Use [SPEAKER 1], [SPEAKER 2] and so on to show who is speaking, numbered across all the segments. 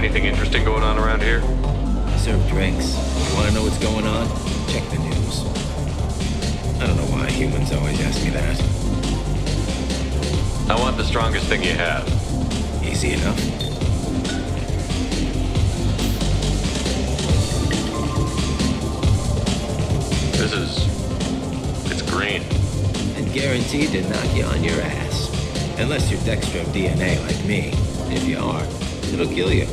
[SPEAKER 1] Anything interesting going on around here?
[SPEAKER 2] I serve drinks. You want to know what's going on? Check the news. I don't know why humans always ask me that.
[SPEAKER 1] I want the strongest thing you have.
[SPEAKER 2] Easy enough.
[SPEAKER 1] It's green.
[SPEAKER 2] And guaranteed to knock you on your ass. Unless you're dextro DNA like me. If you are, it'll kill you.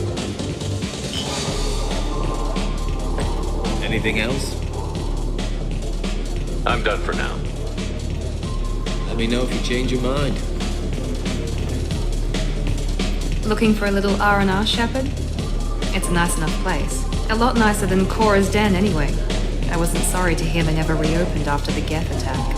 [SPEAKER 2] Anything else?
[SPEAKER 1] I'm done for now.
[SPEAKER 2] Let me know if you change your mind.
[SPEAKER 3] Looking for a little R&R, Shepard? It's a nice enough place. A lot nicer than Cora's den, anyway. I wasn't sorry to hear they never reopened after the Geth attack.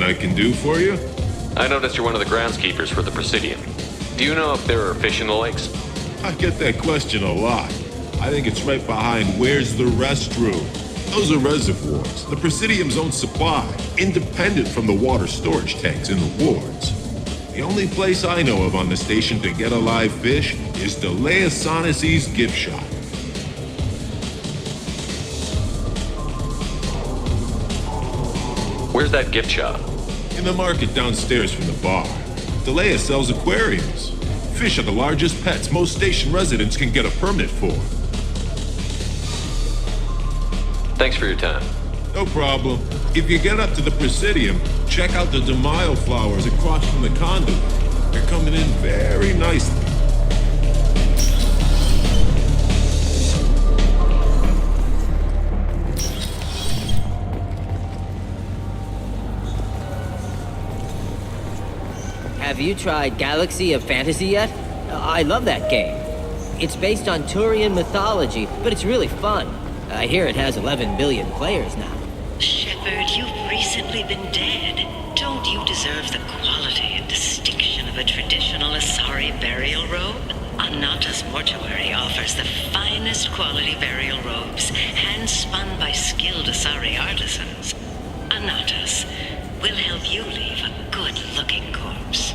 [SPEAKER 4] I can do for you?
[SPEAKER 1] I noticed you're one of the groundskeepers for the Presidium. Do you know if there are fish in the lakes?
[SPEAKER 4] I get that question a lot. I think it's right behind where's the restroom. Those are reservoirs, the Presidium's own supply, independent from the water storage tanks in the wards. The only place I know of on the station to get a live fish is Delea Saunacy's gift shop.
[SPEAKER 1] Where's that gift shop?
[SPEAKER 4] In the market downstairs from the bar. Delea sells aquariums. Fish are the largest pets most station residents can get a permit for.
[SPEAKER 1] Thanks for your time.
[SPEAKER 4] No problem. If you get up to the Presidium, check out the De Mayo flowers across from the conduit. They're coming in very nicely.
[SPEAKER 5] Have you tried Galaxy of Fantasy yet? I love that game. It's based on Turian mythology, but it's really fun. I hear it has 11 billion players now.
[SPEAKER 6] Shepard, you've recently been dead. Don't you deserve the quality and distinction of a traditional Asari burial robe? Anata's Mortuary offers the finest quality burial robes, hand-spun by skilled Asari artisans. Anata's will help you leave a good-looking corpse.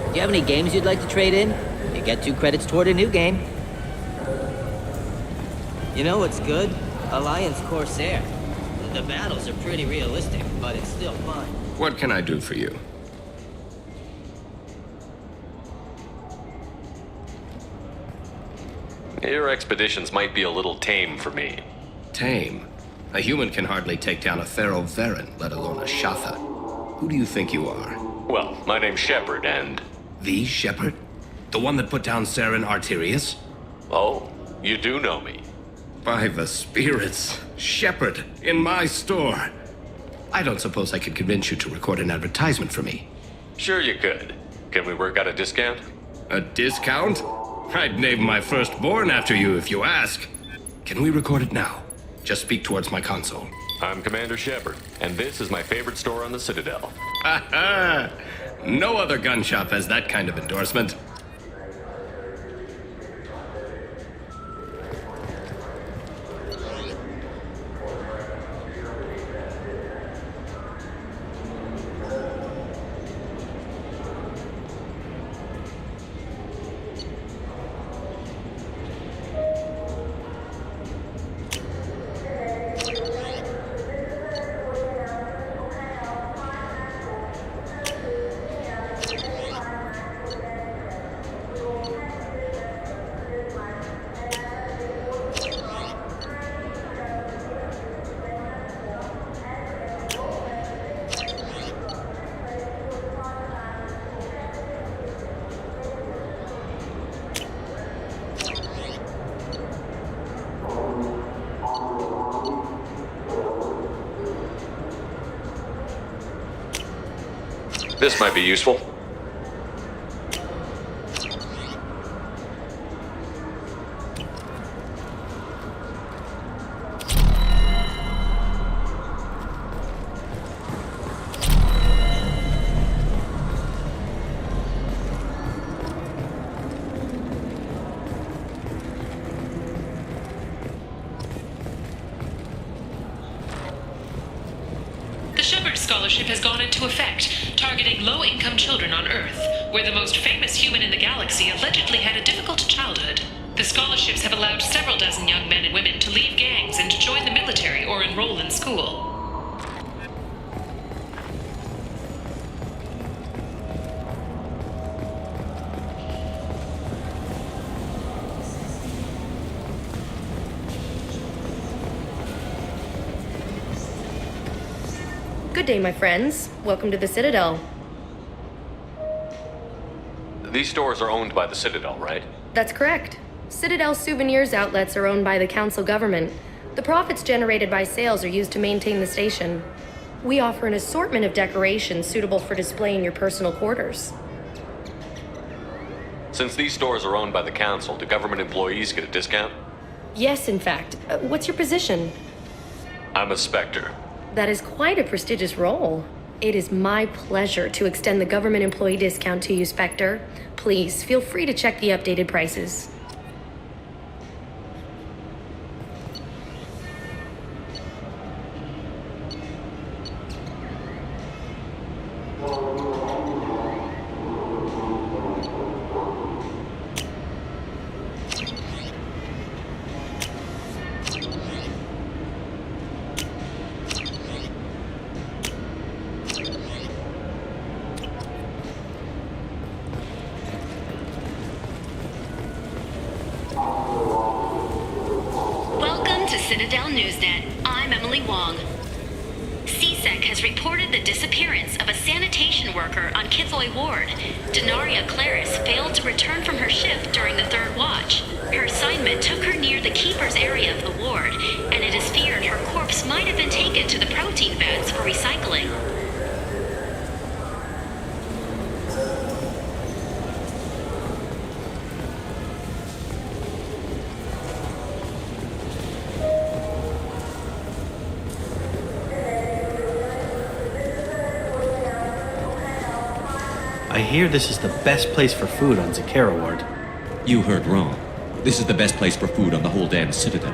[SPEAKER 5] Do you have any games you'd like to trade in? You get 2 credits toward a new game. You know what's good? Alliance Corsair. The battles are pretty realistic, but it's still fun.
[SPEAKER 7] What can I do for you?
[SPEAKER 1] Your expeditions might be a little tame for me.
[SPEAKER 7] Tame? A human can hardly take down a Theroveran, let alone a Shatha. Who do you think you are?
[SPEAKER 1] Well, my name's Shepard, and...
[SPEAKER 7] The Shepard? The one that put down Saren Arterius?
[SPEAKER 1] Oh, you do know me.
[SPEAKER 7] By the spirits. Shepard, in my store. I don't suppose I could convince you to record an advertisement for me.
[SPEAKER 1] Sure you could. Can we work out a discount?
[SPEAKER 7] A discount? I'd name my firstborn after you if you ask. Can we record it now? Just speak towards my console.
[SPEAKER 1] I'm Commander Shepard, and this is my favorite store on the Citadel.
[SPEAKER 7] Ha ha! No other gun shop has that kind of endorsement.
[SPEAKER 1] This might be useful.
[SPEAKER 8] The Shepherd Scholarship has gone into effect, targeting low-income children on Earth, where the most famous human in the galaxy allegedly had a difficult childhood. The scholarships have allowed several dozen young men and women to leave gangs and join the military or enroll in school.
[SPEAKER 9] Good day, my friends. Welcome to the Citadel.
[SPEAKER 1] These stores are owned by the Citadel, right?
[SPEAKER 9] That's correct. Citadel souvenirs outlets are owned by the council government. The profits generated by sales are used to maintain the station. We offer an assortment of decorations suitable for display in your personal quarters.
[SPEAKER 1] Since these stores are owned by the council, do government employees get a discount?
[SPEAKER 9] Yes, in fact. What's your position?
[SPEAKER 1] I'm a Spectre.
[SPEAKER 9] That is quite a prestigious role. It is my pleasure to extend the government employee discount to you, Spectre. Please, feel free to check the updated prices.
[SPEAKER 10] Welcome to Citadel Newsnet. I'm Emily Wong. CSEC has reported the disappearance of a sanitation worker on Kithoy Ward. Denaria Claris failed to return from her shift during the third watch. Her assignment took her near the keeper's area of the ward, and it is feared her corpse might have been taken to the protein vats for recycling.
[SPEAKER 11] I hear this is the best place for food on Zakara Ward.
[SPEAKER 12] You heard wrong. This is the best place for food on the whole damn Citadel.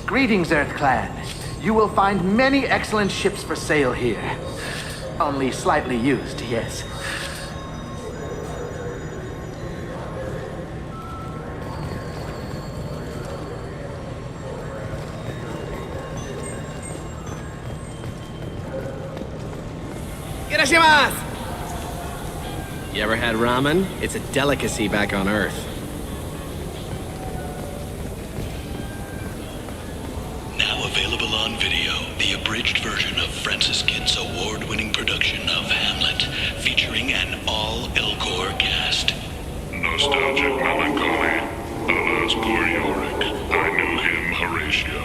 [SPEAKER 13] Greetings, Earth Clan. You will find many excellent ships for sale here. Only slightly used, yes.
[SPEAKER 11] Irashimasu! You ever had ramen? It's a delicacy back on Earth.
[SPEAKER 14] Now Available on video, the abridged version of Francis Kidd's award-winning production of Hamlet, featuring an all-Elcor cast.
[SPEAKER 15] Nostalgic melancholy. Alas, poor Yorick. I knew him, Horatio.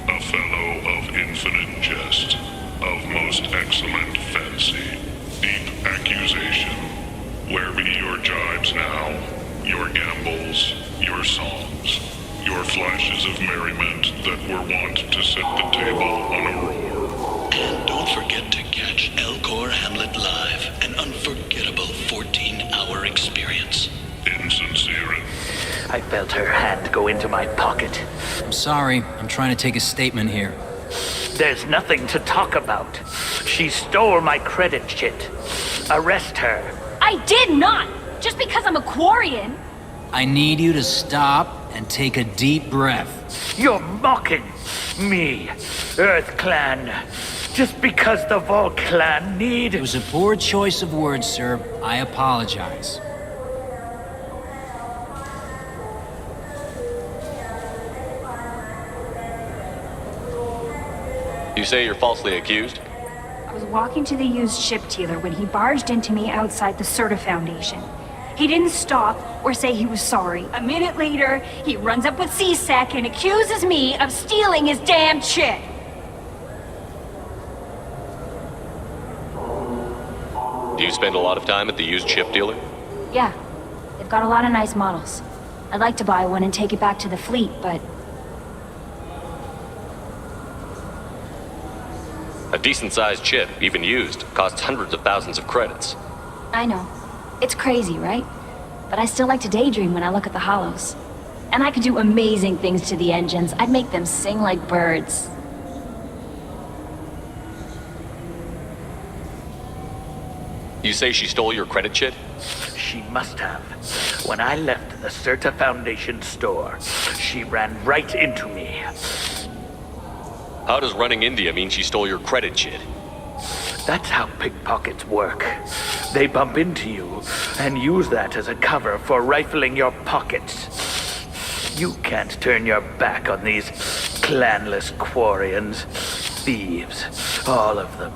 [SPEAKER 15] A fellow of infinite jest, of most excellent fancy, deep accusation. Where be your jibes now? Your gambols, your songs, your flashes of merriment that were wont to set the table on a roar.
[SPEAKER 14] And don't forget to catch Elcor Hamlet live, an unforgettable 14-hour experience.
[SPEAKER 15] Insincere.
[SPEAKER 13] I felt her hand go into my pocket.
[SPEAKER 16] I'm sorry. I'm trying to take a statement here.
[SPEAKER 13] There's nothing to talk about. She stole my credit chit. Arrest her.
[SPEAKER 10] I did not! Just because I'm a Quarian.
[SPEAKER 16] I need you to stop and take a deep breath.
[SPEAKER 13] You're mocking me, Earth Clan. Just because the Vol Clan need...
[SPEAKER 16] It was a poor choice of words, sir. I apologize.
[SPEAKER 1] You say you're falsely accused?
[SPEAKER 17] I was walking to the used ship dealer when he barged into me outside the Serta Foundation. He didn't stop or say he was sorry. A minute later, he runs up with C-Sec and accuses me of stealing his damn chip.
[SPEAKER 1] Do you spend a lot of time at the used ship dealer?
[SPEAKER 17] Yeah, they've got a lot of nice models. I'd like to buy one and take it back to the fleet, but...
[SPEAKER 1] A decent-sized chip, even used, costs hundreds of thousands of credits.
[SPEAKER 17] I know. It's crazy, right? But I still like to daydream when I look at the hollows. And I could do amazing things to the engines. I'd make them sing like birds.
[SPEAKER 1] You say she stole your credit chit?
[SPEAKER 13] She must have. When I left the Serta Foundation store, she ran right into me.
[SPEAKER 1] How does running India mean she stole your credit chit?
[SPEAKER 13] That's how pickpockets work. They bump into you and use that as a cover for rifling your pockets. You can't turn your back on these clanless Quarians. Thieves, all of them.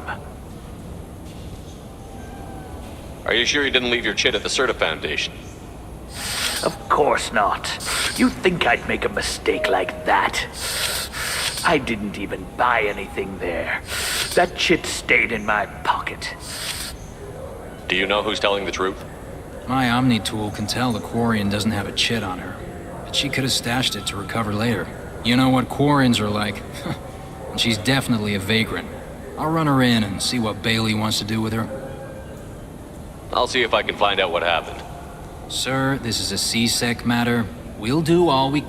[SPEAKER 1] Are you sure you didn't leave your chit at the Serta Foundation?
[SPEAKER 13] Of course not. You'd think I'd make a mistake like that. I didn't even buy anything there. That chit stayed in my pocket.
[SPEAKER 1] Do you know who's telling the truth?
[SPEAKER 16] My Omni tool can tell the Quarian doesn't have a chit on her, but she could have stashed it to recover later. You know what Quarians are like. And she's definitely a vagrant. I'll run her in and see what Bailey wants to do with her.
[SPEAKER 1] I'll see if I can find out what happened.
[SPEAKER 16] Sir, this is a C-Sec matter. We'll do all we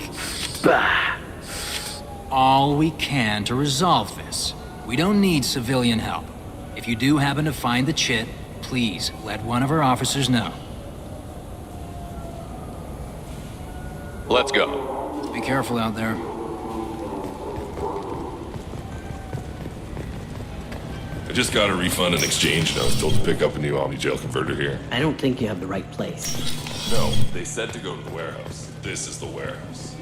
[SPEAKER 16] can to resolve this. We don't need civilian help. If you do happen to find the chit, please let one of our officers know.
[SPEAKER 1] Let's go.
[SPEAKER 16] Be careful out there.
[SPEAKER 4] I just got a refund and exchange, and I was told to pick up a new Omni Jail converter here.
[SPEAKER 5] I don't think you have the right place.
[SPEAKER 4] No, they said to go to the warehouse. This is the warehouse.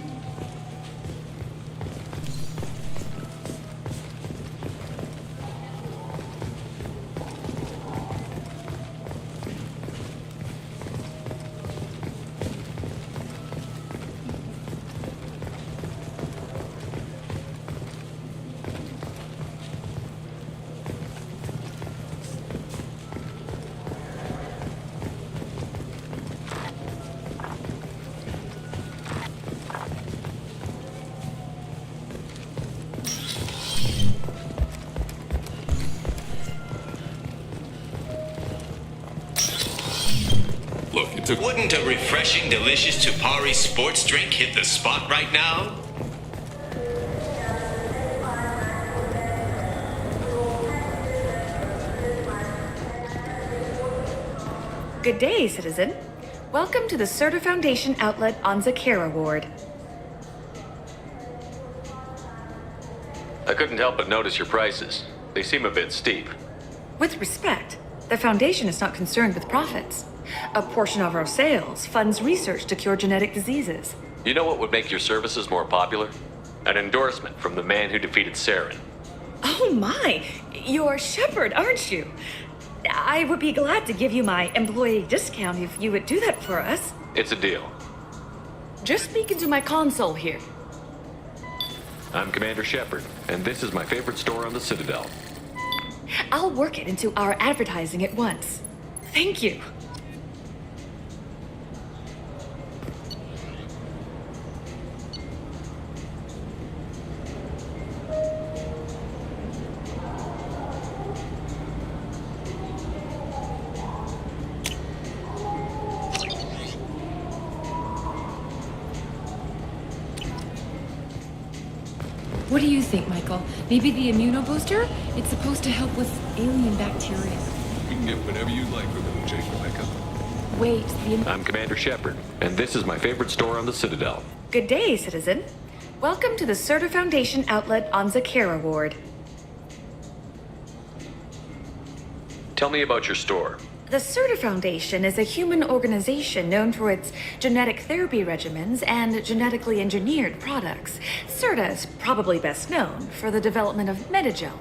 [SPEAKER 2] Wouldn't a refreshing, delicious Tupari sports drink hit the spot right now?
[SPEAKER 18] Good day, citizen. Welcome to the Serta Foundation outlet on Zakera Ward.
[SPEAKER 1] I couldn't help but notice your prices. They seem a bit steep.
[SPEAKER 18] With respect, the Foundation is not concerned with profits. A portion of our sales funds research to cure genetic diseases.
[SPEAKER 1] You know what would make your services more popular? An endorsement from the man who defeated Saren.
[SPEAKER 18] Oh my! You're Shepard, aren't you? I would be glad to give you my employee discount if you would do that for us.
[SPEAKER 1] It's a deal.
[SPEAKER 18] Just speak into my console here.
[SPEAKER 1] I'm Commander Shepard, and this is my favorite store on the Citadel.
[SPEAKER 18] I'll work it into our advertising at once. Thank you.
[SPEAKER 3] What do you think, Michael? Maybe the immunobooster? It's supposed to help with alien bacteria.
[SPEAKER 19] You can get whatever you like with it, Jake Rebecca.
[SPEAKER 3] Wait,
[SPEAKER 1] I'm Commander Shepard, and this is my favorite store on the Citadel.
[SPEAKER 18] Good day, citizen. Welcome to the Serta Foundation outlet on Zakera Ward.
[SPEAKER 1] Tell me about your store.
[SPEAKER 18] The Serta Foundation is a human organization known for its genetic therapy regimens and genetically engineered products. Serta is probably best known for the development of Metagel.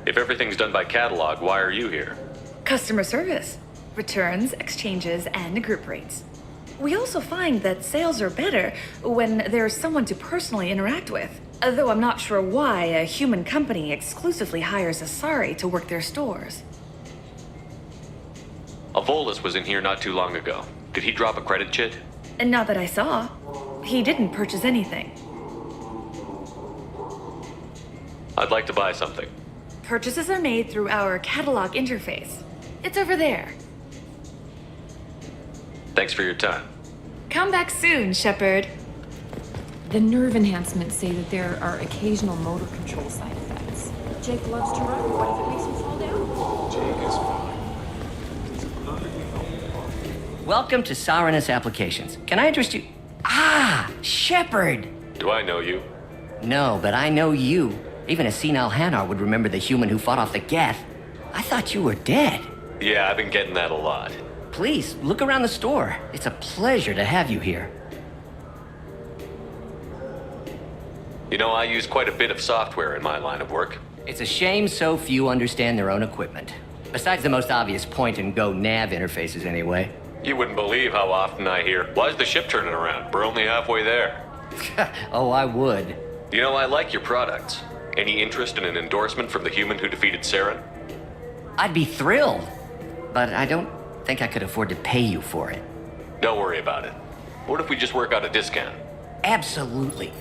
[SPEAKER 1] If everything's done by catalog, why are you here?
[SPEAKER 18] Customer service, returns, exchanges, and group rates. We also find that sales are better when there's someone to personally interact with. Though I'm not sure why a human company exclusively hires Asari to work their stores.
[SPEAKER 1] Avolis was in here not too long ago. Did he drop a credit chit?
[SPEAKER 18] And not that I saw. He didn't purchase anything.
[SPEAKER 1] I'd like to buy something.
[SPEAKER 18] Purchases are made through our catalog interface. It's over there.
[SPEAKER 1] Thanks for your time.
[SPEAKER 18] Come back soon, Shepard.
[SPEAKER 3] The nerve enhancements say that there are occasional motor control side effects. Jake loves to run. What if it makes him fall down?
[SPEAKER 19] Jake is fine.
[SPEAKER 5] Welcome to Saranus Applications. Can I interest you? Ah, Shepard!
[SPEAKER 1] Do I know you?
[SPEAKER 5] No, but I know you. Even a senile Hanar would remember the human who fought off the Geth. I thought you were dead.
[SPEAKER 1] Yeah, I've been getting that a lot.
[SPEAKER 5] Please, look around the store. It's a pleasure to have you here.
[SPEAKER 1] You know, I use quite a bit of software in my line of work.
[SPEAKER 5] It's a shame so few understand their own equipment. Besides the most obvious point-and-go nav interfaces, anyway.
[SPEAKER 1] You wouldn't believe how often I hear, "Why's the ship turning around? We're only halfway there."
[SPEAKER 5] Oh, I would.
[SPEAKER 1] You know, I like your products. Any interest in an endorsement from the human who defeated Saren?
[SPEAKER 5] I'd be thrilled, but I don't think I could afford to pay you for it.
[SPEAKER 1] Don't worry about it. What if we just work out a discount?
[SPEAKER 5] Absolutely.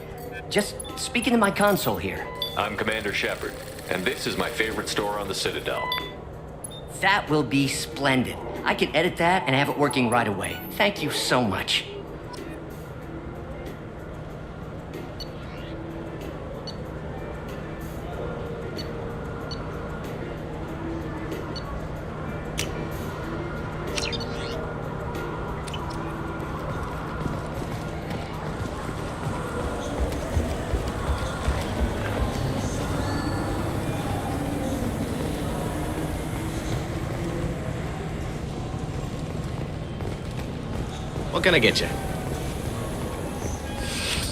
[SPEAKER 5] Just speak into my console here.
[SPEAKER 1] I'm Commander Shepard, and this is my favorite store on the Citadel.
[SPEAKER 5] That will be splendid. I can edit that and have it working right away. Thank you so much.
[SPEAKER 11] What can I get you?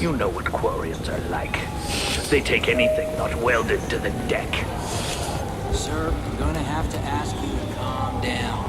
[SPEAKER 13] You know what Quarians are like. They take anything not welded to the deck.
[SPEAKER 16] Sir, I'm gonna have to ask you to calm down.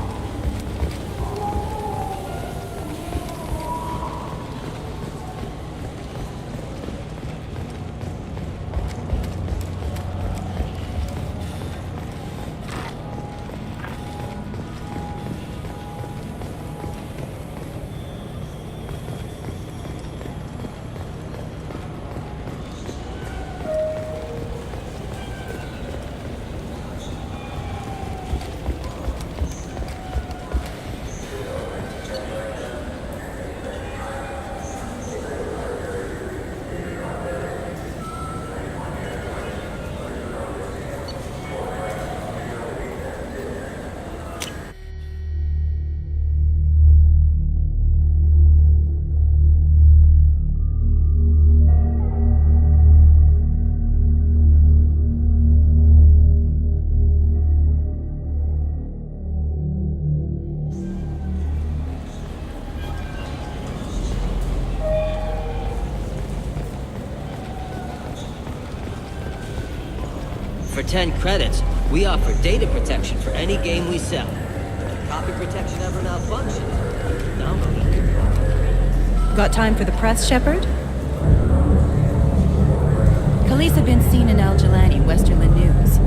[SPEAKER 5] For 10 credits, we offer data protection for any game we sell. If copy protection ever malfunctions, download it.
[SPEAKER 20] Got time for the press, Shepard? Khaleesa been seen in Al Jelani, Westerland News.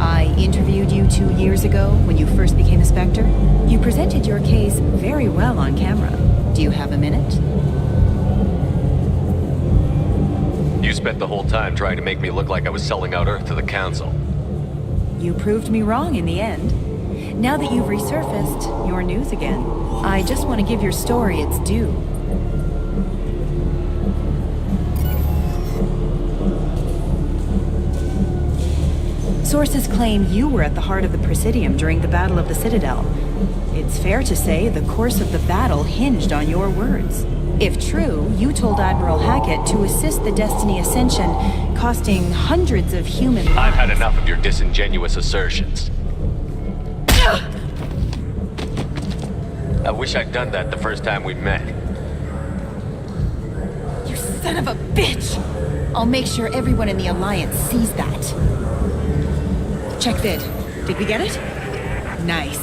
[SPEAKER 20] I interviewed you 2 years ago when you first became a Spectre. You presented your case very well on camera. Do you have a minute?
[SPEAKER 1] You spent the whole time trying to make me look like I was selling out Earth to the Council.
[SPEAKER 20] You proved me wrong in the end. Now that you've resurfaced, you're news again. I just want to give your story its due. Sources claim you were at the heart of the Presidium during the Battle of the Citadel. It's fair to say the course of the battle hinged on your words. If true, you told Admiral Hackett to assist the Destiny Ascension, costing hundreds of human lives.
[SPEAKER 1] I've had enough of your disingenuous assertions. I wish I'd done that the first time we met.
[SPEAKER 20] You son of a bitch! I'll make sure everyone in the Alliance sees that. Check vid. Did we get it? Nice.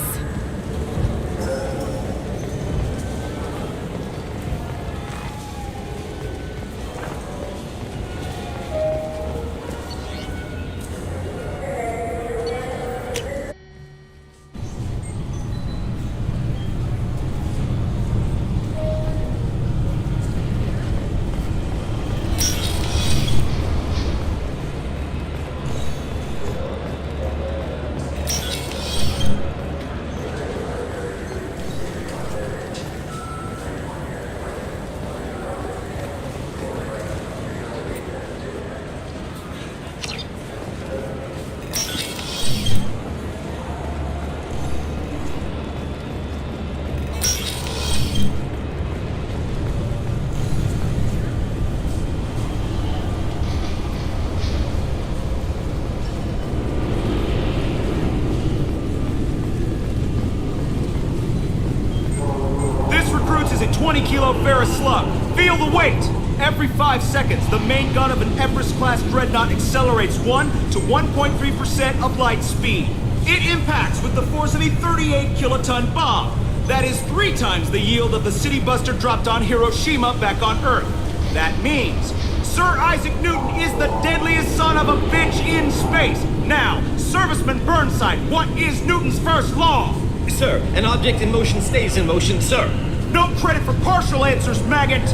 [SPEAKER 21] This recruits is a 20-kilo ferrous slug. Feel the weight! Every 5 seconds, the main gun of an Everest-class dreadnought accelerates 1 to 1.3% of light speed. It impacts with the force of a 38-kiloton bomb. That is 3 times the yield of the city buster dropped on Hiroshima back on Earth. That means Sir Isaac Newton is the deadliest son of a bitch in space. Now, Serviceman Burnside, what is Newton's first law?
[SPEAKER 11] Sir, an object in motion stays in motion, sir.
[SPEAKER 21] No credit for partial answers, maggot!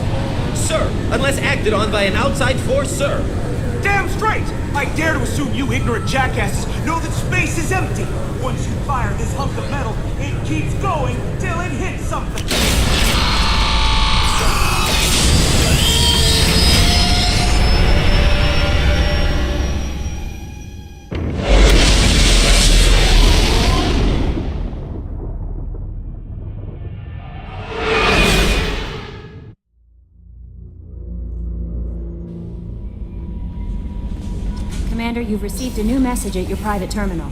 [SPEAKER 11] Sir, unless acted on by an outside force, sir.
[SPEAKER 21] Damn straight! I dare to assume you ignorant jackasses know that space is empty. Once you fire this hunk of metal, it keeps going till it hits something.
[SPEAKER 17] Commander, you've received a new message at your private terminal.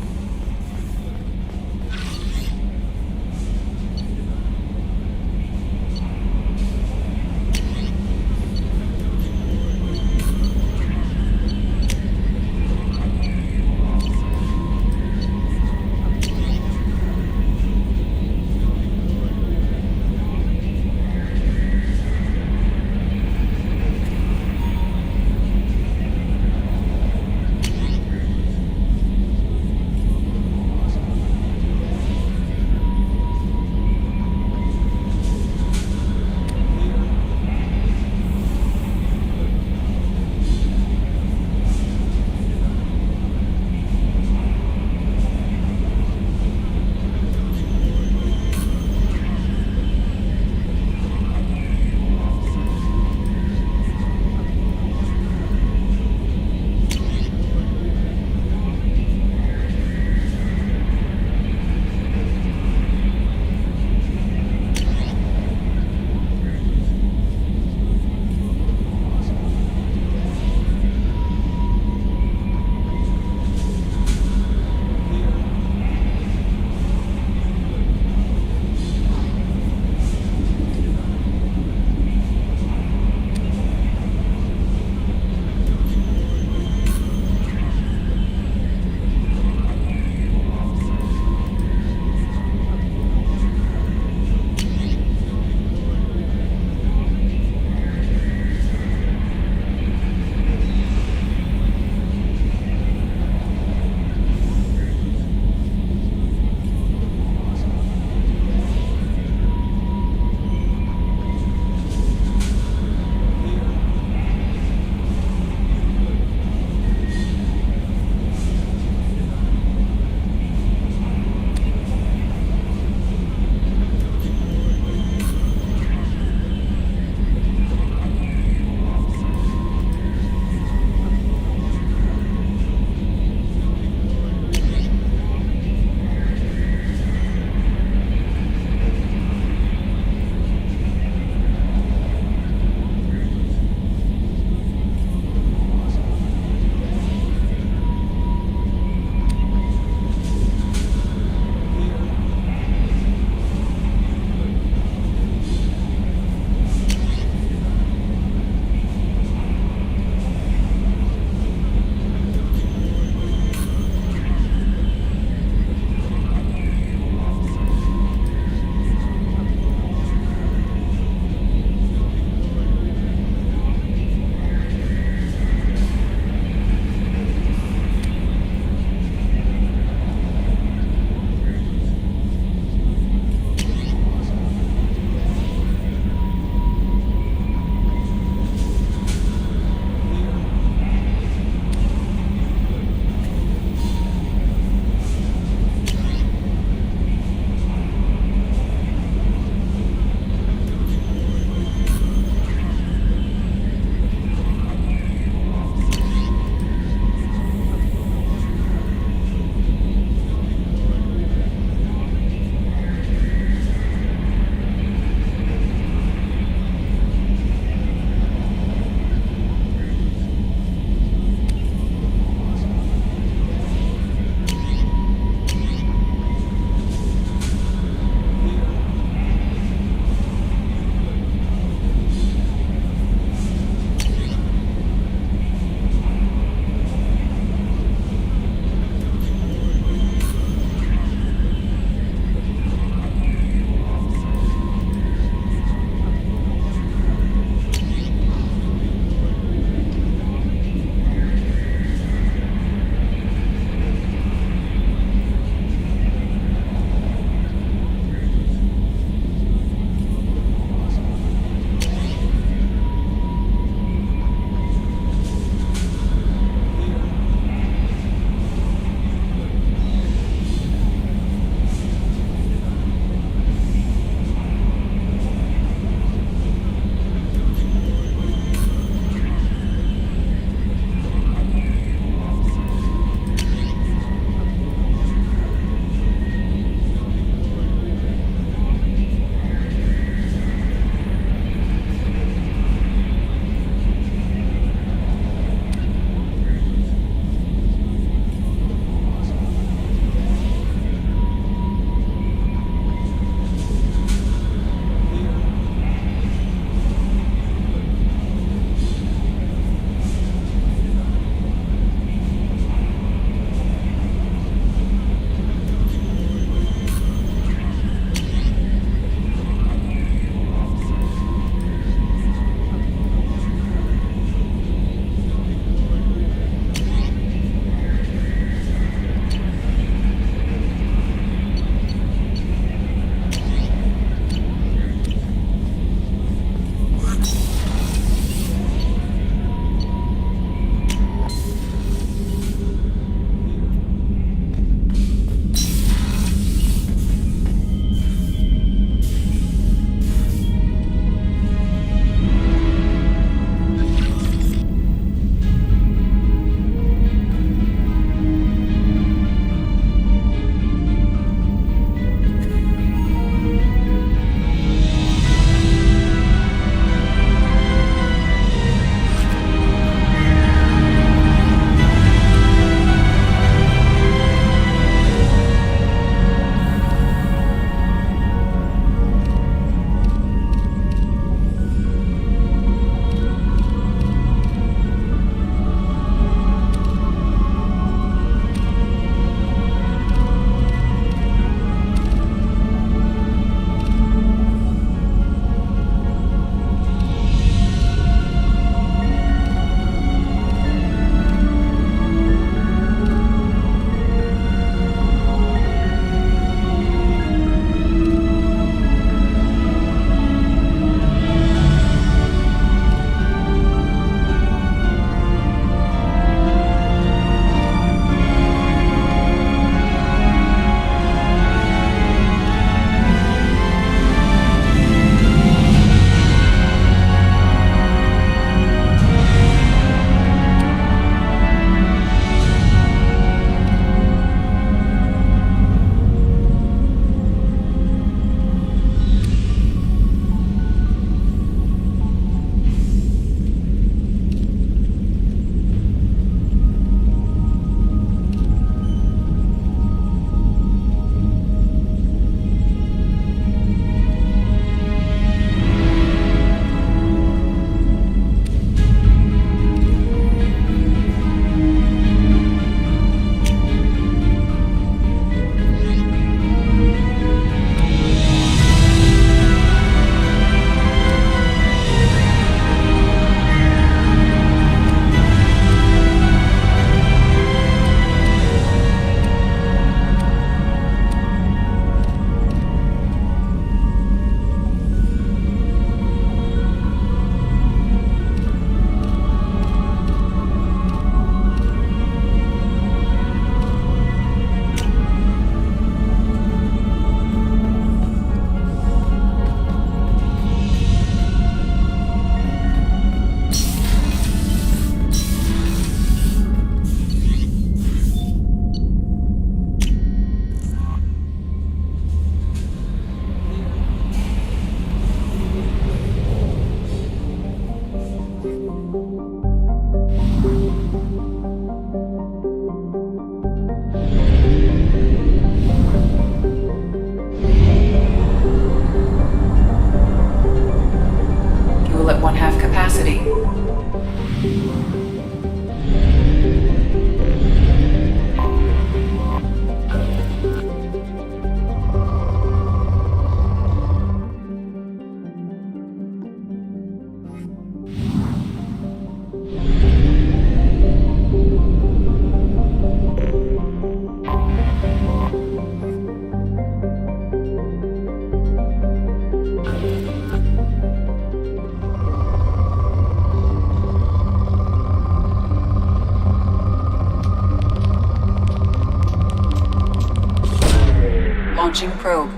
[SPEAKER 20] Launching probe.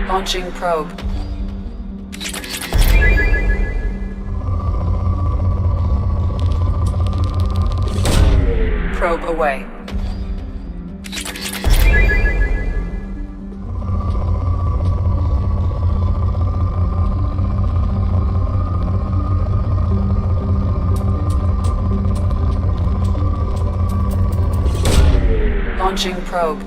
[SPEAKER 20] Launching probe. Probe away. Launching probe.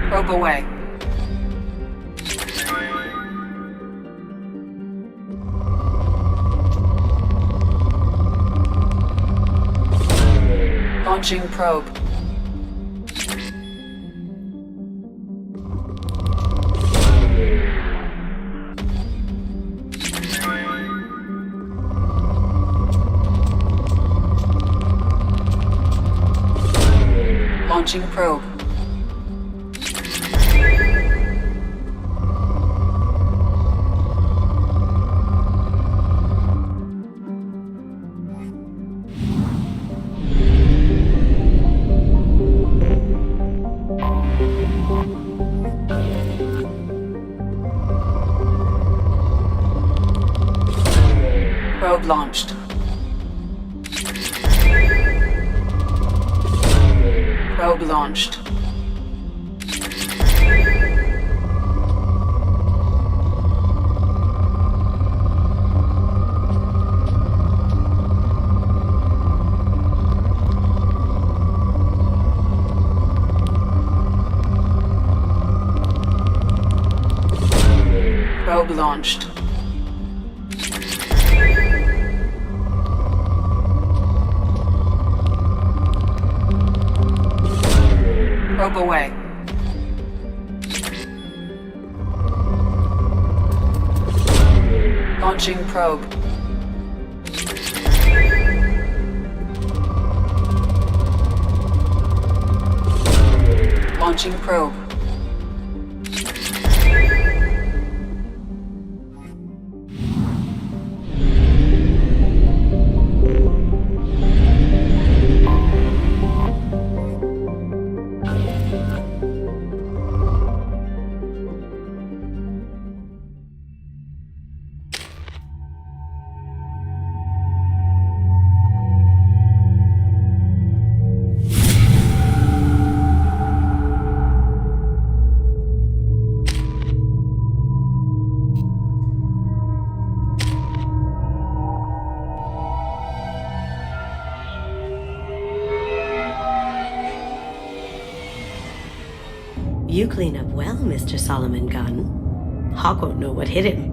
[SPEAKER 20] Probe away. Launching probe. Launching probe. Probe launched. Probe launched. Probe launched. Probe away. Launching probe. Launching probe.
[SPEAKER 6] You clean up well, Mr. Solomon Gunn. Hawk won't know what hit him.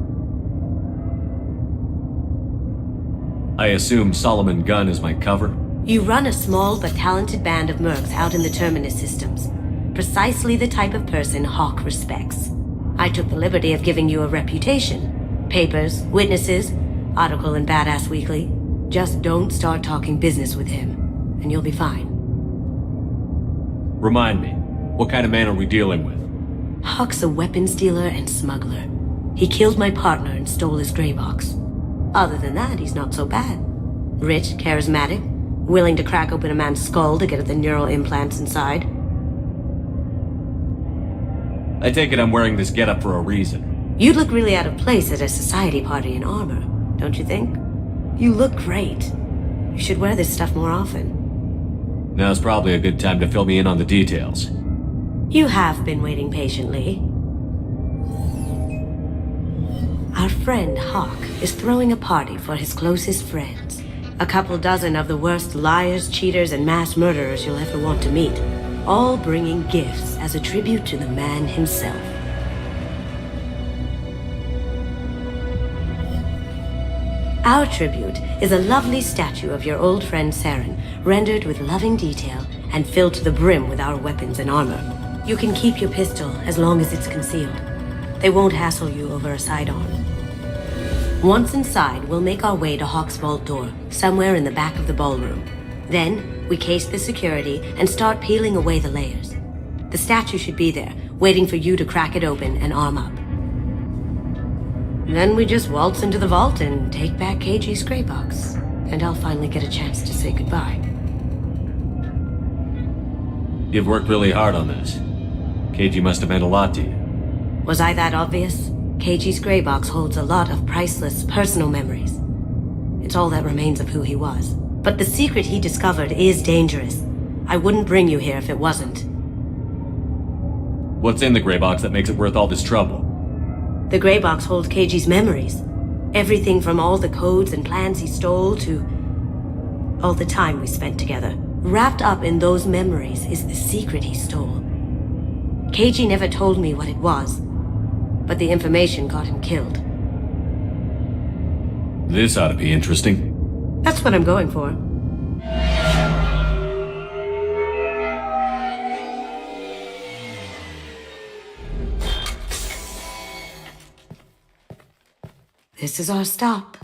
[SPEAKER 12] I assume Solomon Gunn is my cover?
[SPEAKER 6] You run a small but talented band of mercs out in the Terminus systems. Precisely the type of person Hawk respects. I took the liberty of giving you a reputation. Papers, witnesses, article in Badass Weekly. Just don't start talking business with him, and you'll be fine.
[SPEAKER 12] Remind me, what kind of man are we dealing with?
[SPEAKER 6] Hawk's a weapons dealer and smuggler. He killed my partner and stole his gray box. Other than that, he's not so bad. Rich, charismatic, willing to crack open a man's skull to get at the neural implants inside.
[SPEAKER 12] I take it I'm wearing this getup for a reason.
[SPEAKER 6] You'd look really out of place at a society party in armor, don't you think? You look great. You should wear this stuff more often.
[SPEAKER 12] Now's probably a good time to fill me in on the details.
[SPEAKER 6] You have been waiting patiently. Our friend Hawk is throwing a party for his closest friends. A couple dozen of the worst liars, cheaters, and mass murderers you'll ever want to meet. All bringing gifts as a tribute to the man himself. Our tribute is a lovely statue of your old friend Saren, rendered with loving detail and filled to the brim with our weapons and armor. You can keep your pistol as long as it's concealed. They won't hassle you over a sidearm. Once inside, we'll make our way to Hawk's vault door, somewhere in the back of the ballroom. Then, we case the security and start peeling away the layers. The statue should be there, waiting for you to crack it open and arm up. Then we just waltz into the vault and take back KG's gray box, and I'll finally get a chance to say goodbye.
[SPEAKER 12] You've worked really hard on this. KG must have meant a lot to you.
[SPEAKER 6] Was I that obvious? KG's gray box holds a lot of priceless personal memories. It's all that remains of who he was. But the secret he discovered is dangerous. I wouldn't bring you here if it wasn't.
[SPEAKER 12] What's in the gray box that makes it worth all this trouble?
[SPEAKER 6] The gray box holds KG's memories. Everything from all the codes and plans he stole to all the time we spent together. Wrapped up in those memories is the secret he stole. KG never told me what it was, but the information got him killed.
[SPEAKER 12] This ought to be interesting.
[SPEAKER 6] That's what I'm going for. This is our stop.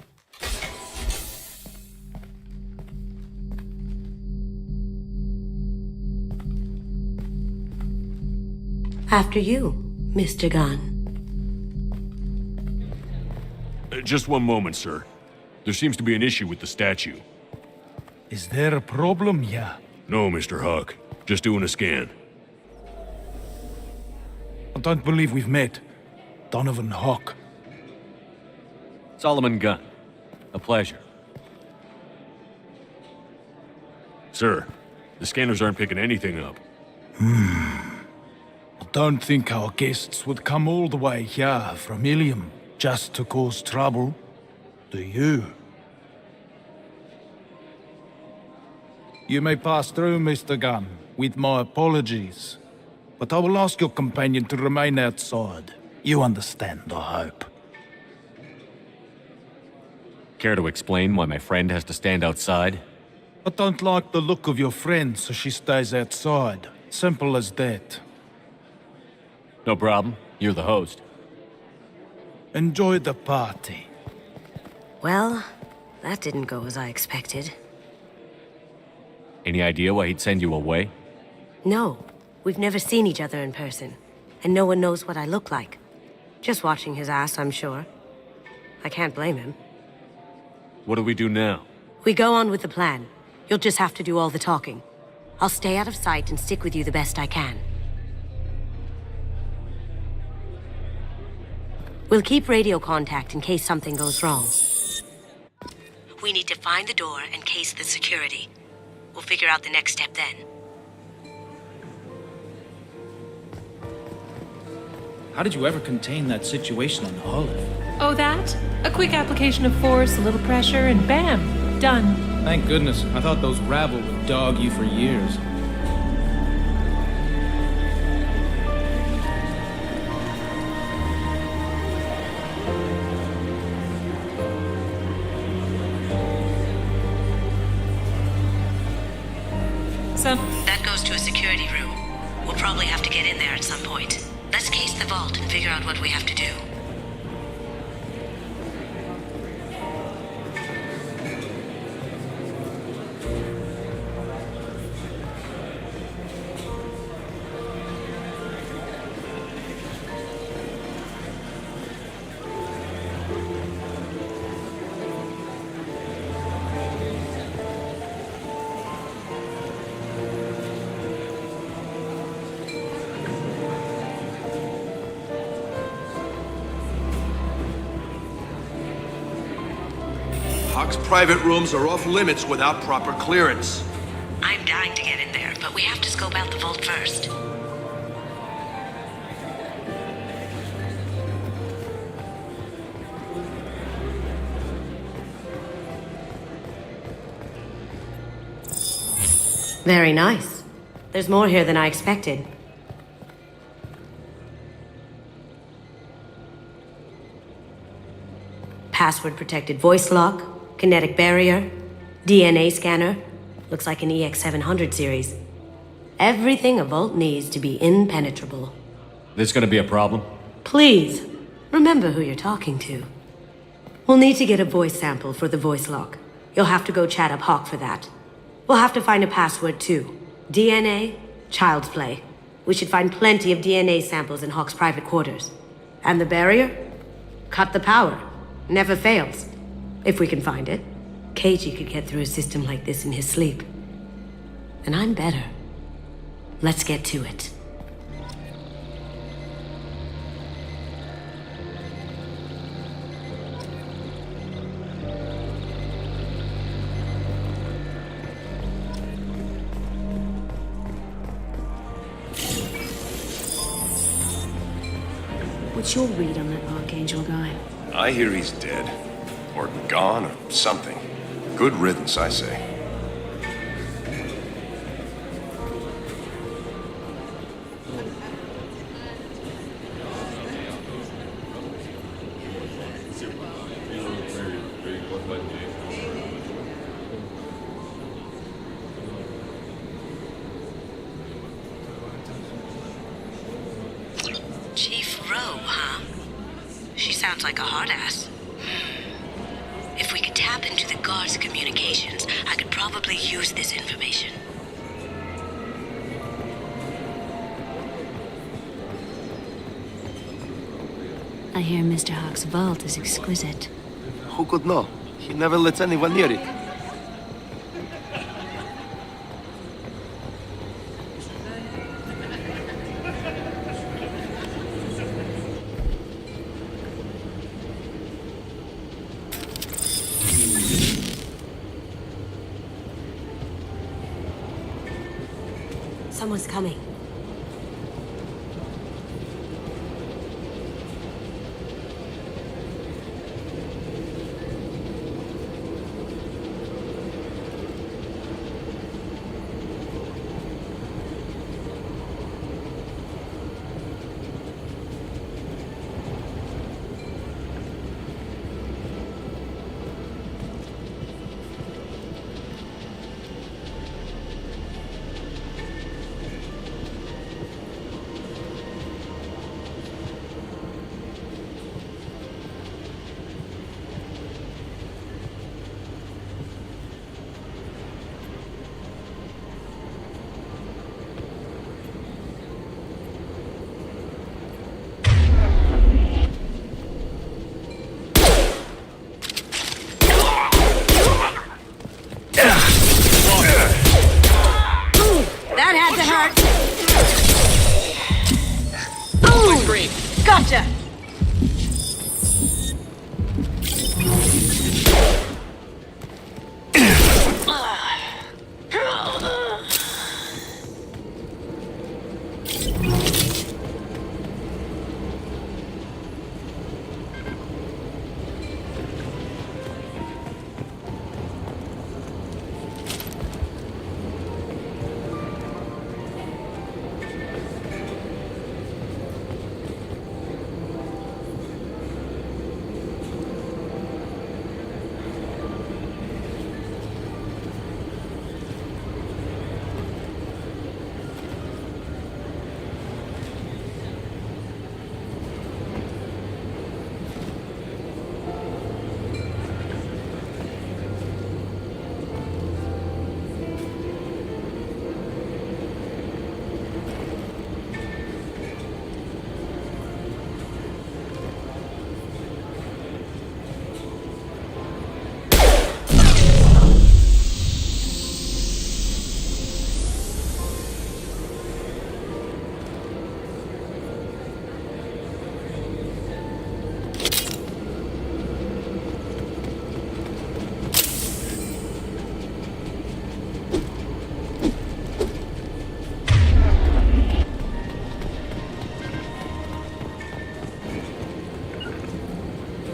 [SPEAKER 6] After you, Mr. Gunn.
[SPEAKER 7] Just one moment, sir. There seems to be an issue with the statue.
[SPEAKER 21] Is there a problem here?
[SPEAKER 7] No, Mr. Huck. Just doing a scan.
[SPEAKER 21] I don't believe we've met. Donovan Huck.
[SPEAKER 12] Solomon Gunn. A pleasure.
[SPEAKER 7] Sir, the scanners aren't picking anything up.
[SPEAKER 21] I don't think our guests would come all the way here from Ilium just to cause trouble. Do you? You may pass through, Mr. Gunn, with my apologies. But I will ask your companion to remain outside. You understand, I hope.
[SPEAKER 12] Care to explain why my friend has to stand outside?
[SPEAKER 21] I don't like the look of your friend, so she stays outside. Simple as that.
[SPEAKER 12] No problem. You're the host.
[SPEAKER 21] Enjoy the party.
[SPEAKER 6] Well, that didn't go as I expected.
[SPEAKER 12] Any idea why he'd send you away?
[SPEAKER 6] No, we've never seen each other in person, and no one knows what I look like. Just watching his ass, I'm sure. I can't blame him.
[SPEAKER 12] What do we do now?
[SPEAKER 6] We go on with the plan. You'll just have to do all the talking. I'll stay out of sight and stick with you the best I can. We'll keep radio contact in case something goes wrong. We need to find the door and case the security. We'll figure out the next step then.
[SPEAKER 22] How did you ever contain that situation on Olive?
[SPEAKER 8] Oh, that? A quick application of force, a little pressure, and bam! Done.
[SPEAKER 22] Thank goodness. I thought those rabble would dog you for years.
[SPEAKER 6] That goes to a security room. We'll probably have to get in there at some point. Let's case the vault and figure out what we have to do.
[SPEAKER 23] Huck's private rooms are off limits without proper clearance.
[SPEAKER 6] I'm dying to get in there, but we have to scope out the vault first. Very nice. There's more here than I expected. Password-protected voice lock, kinetic barrier, DNA scanner. Looks like an EX700 series. Everything a vault needs to be impenetrable.
[SPEAKER 12] This gonna be a problem?
[SPEAKER 6] Please, remember who you're talking to. We'll need to get a voice sample for the voice lock. You'll have to go chat up Hawk for that. We'll have to find a password too. DNA, child's play. We should find plenty of DNA samples in Hawk's private quarters. And the barrier? Cut the power. Never fails. If we can find it. KG could get through a system like this in his sleep. And I'm better. Let's get to it.
[SPEAKER 9] What's your read on that Archangel guy?
[SPEAKER 14] I hear he's dead. Or gone, or something. Good riddance, I say.
[SPEAKER 6] Chief Rowe, huh? She sounds like a hard ass. If we could tap into the guard's communications, I could probably use this information.
[SPEAKER 9] I hear Mr. Hawk's vault is exquisite.
[SPEAKER 15] Who could know? He never lets anyone near it.
[SPEAKER 6] Someone's coming. That had to hurt. Ooh, gotcha.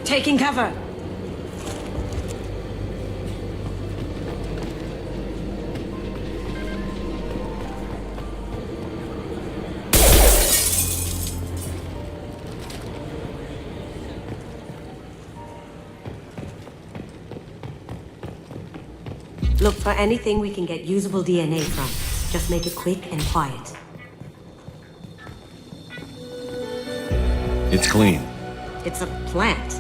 [SPEAKER 6] Taking cover. Look for anything we can get usable DNA from. Just make it quick and quiet.
[SPEAKER 7] It's clean.
[SPEAKER 6] It's a plant.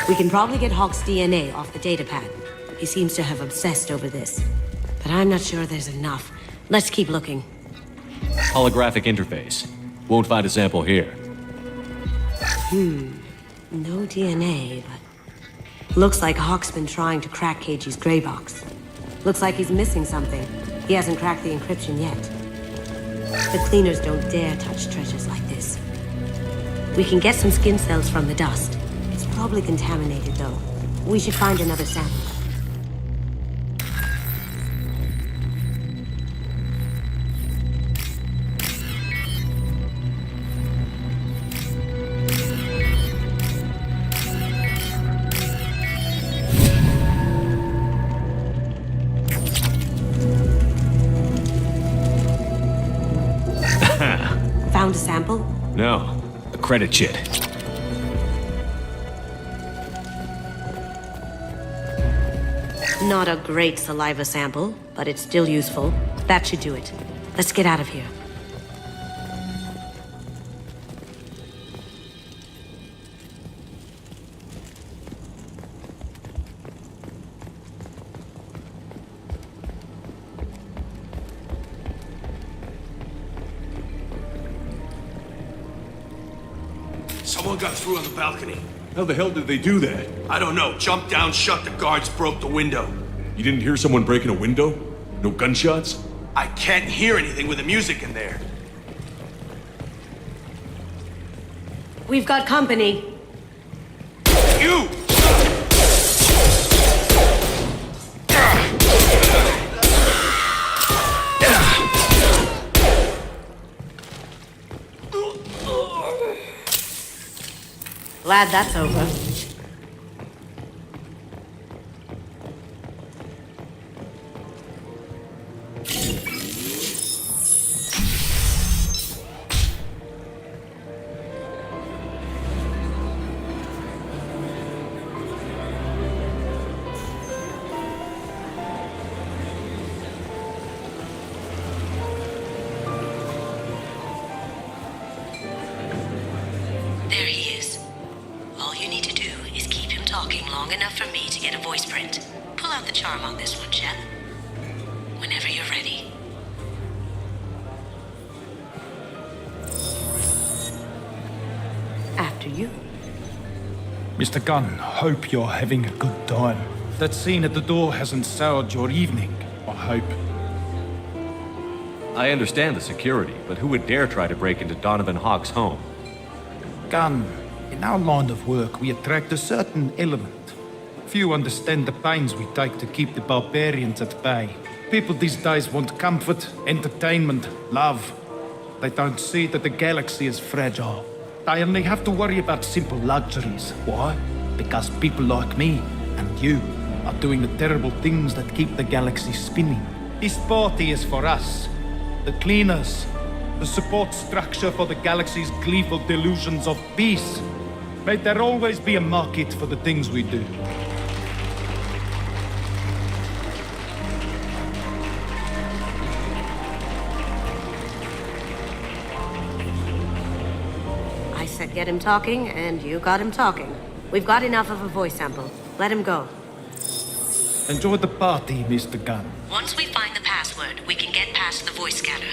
[SPEAKER 6] We can probably get Hawk's DNA off the datapad. He seems to have obsessed over this. But I'm not sure there's enough. Let's keep looking.
[SPEAKER 12] Holographic interface. Won't find a sample here.
[SPEAKER 6] No DNA, but... Looks like Hawk's been trying to crack KG's gray box. Looks like he's missing something. He hasn't cracked the encryption yet. The cleaners don't dare touch treasures like this. We can get some skin cells from the dust. It's probably contaminated, though. We should find another sample. Found a sample?
[SPEAKER 12] No. A credit chit.
[SPEAKER 6] Not a great saliva sample, but it's still useful. That should do it. Let's get out of here.
[SPEAKER 23] Someone got through on the balcony.
[SPEAKER 7] How the hell did they do that?
[SPEAKER 23] I don't know. Jumped down, shut the guards, broke the window.
[SPEAKER 7] You didn't hear someone breaking a window? No gunshots?
[SPEAKER 23] I can't hear anything with the music in there.
[SPEAKER 6] We've got company.
[SPEAKER 23] You!
[SPEAKER 6] Glad that's over.
[SPEAKER 9] There he is. All you need to do is keep him talking long enough for me to get a voice print. Pull out the charm on this one, Shep. Whenever you're ready.
[SPEAKER 6] After you.
[SPEAKER 22] Mr. Gunn, hope you're having a good time. That scene at the door hasn't soured your evening, I hope.
[SPEAKER 12] I understand the security, but who would dare try to break into Donovan Hawk's home?
[SPEAKER 22] Gunn, in our line of work, we attract a certain element. Few understand the pains we take to keep the barbarians at bay. People these days want comfort, entertainment, love. They don't see that the galaxy is fragile. They only have to worry about simple luxuries. Why? Because people like me and you are doing the terrible things that keep the galaxy spinning. This party is for us, the cleaners, the support structure for the galaxy's gleeful delusions of peace. May there always be a market for the things we do.
[SPEAKER 6] I said get him talking, and you got him talking. We've got enough of a voice sample. Let him go.
[SPEAKER 22] Enjoy the party, Mr. Gunn.
[SPEAKER 9] Once we find the password, we can get past the voice scanner.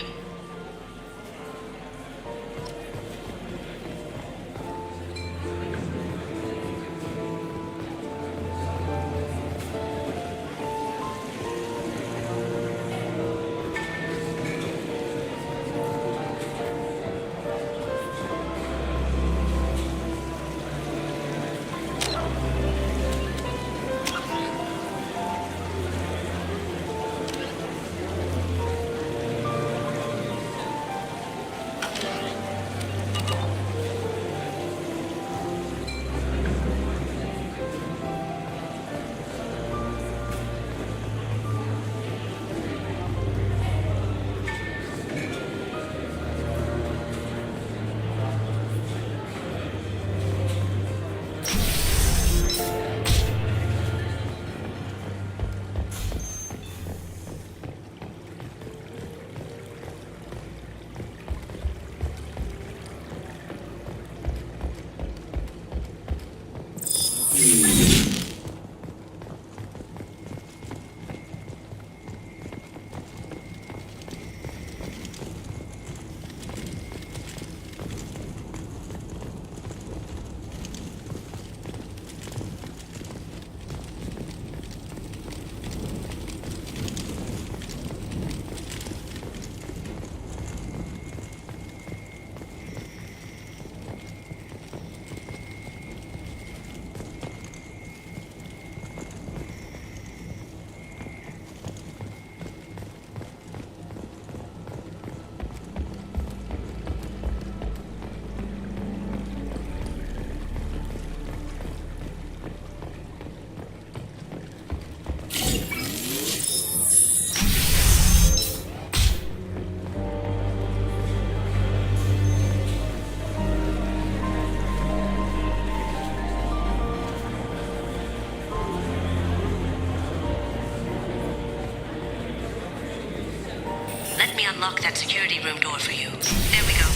[SPEAKER 9] unlock that security room door for you. There we go.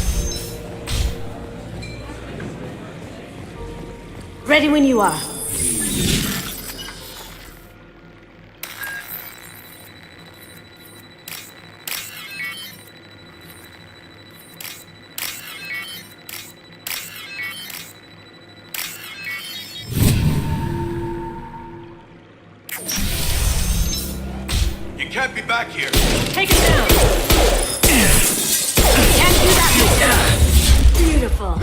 [SPEAKER 6] Ready when you are.
[SPEAKER 23] You can't be back here.
[SPEAKER 6] Take it down! Can't do that! Beautiful.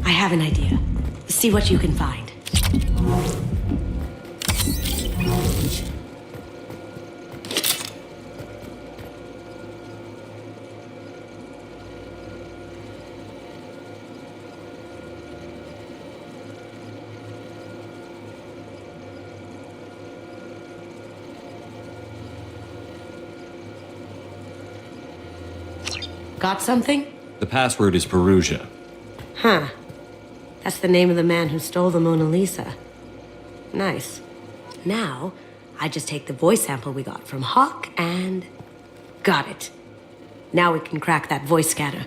[SPEAKER 6] I have an idea. See what you can find. Got something?
[SPEAKER 12] The password is Perugia.
[SPEAKER 6] Huh. That's the name of the man who stole the Mona Lisa. Nice. Now, I just take the voice sample we got from Hawk and... got it. Now we can crack that voice scanner.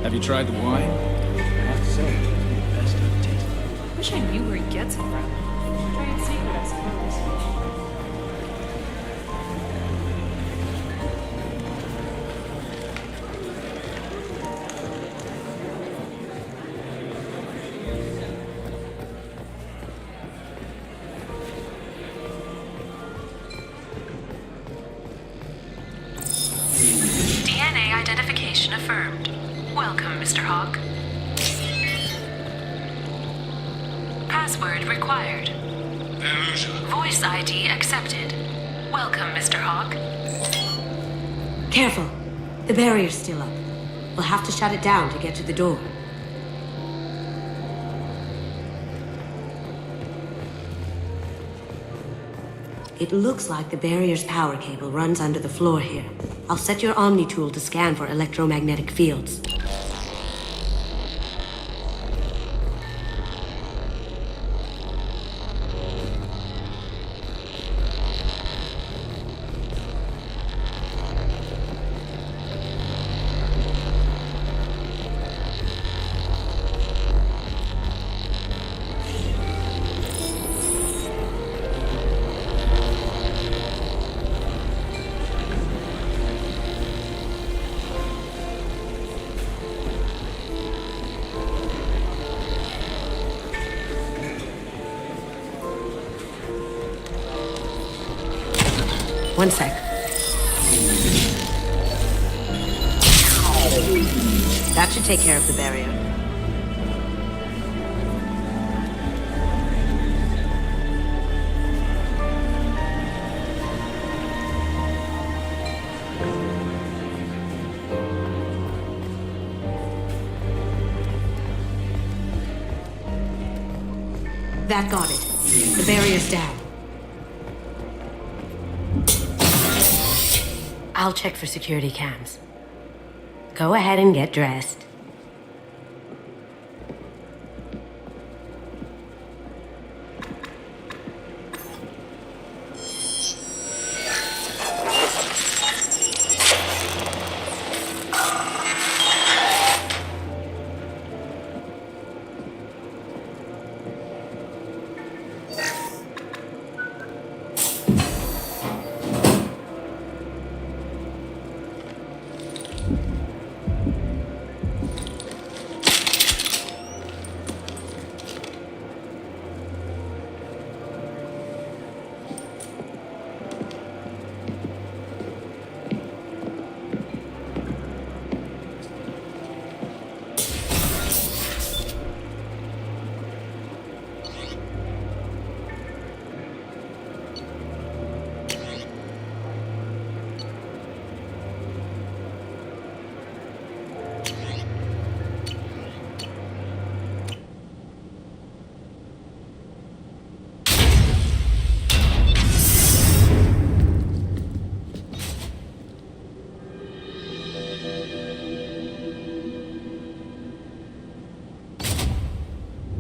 [SPEAKER 16] Have you tried the wine? I have to say, it's the best I've tasted.
[SPEAKER 18] Wish I knew where he gets it from. Trade secret, I suppose.
[SPEAKER 8] DNA identification affirmed. Welcome, Mr. Hawk. Password required. Voice ID accepted. Welcome, Mr. Hawk.
[SPEAKER 6] Careful. The barrier's still up. We'll have to shut it down to get to the door. It looks like the barrier's power cable runs under the floor here. I'll set your Omni tool to scan for electromagnetic fields. One sec. That should take care of the barrier. That got it. The barrier's down. I'll check for security cams. Go ahead and get dressed.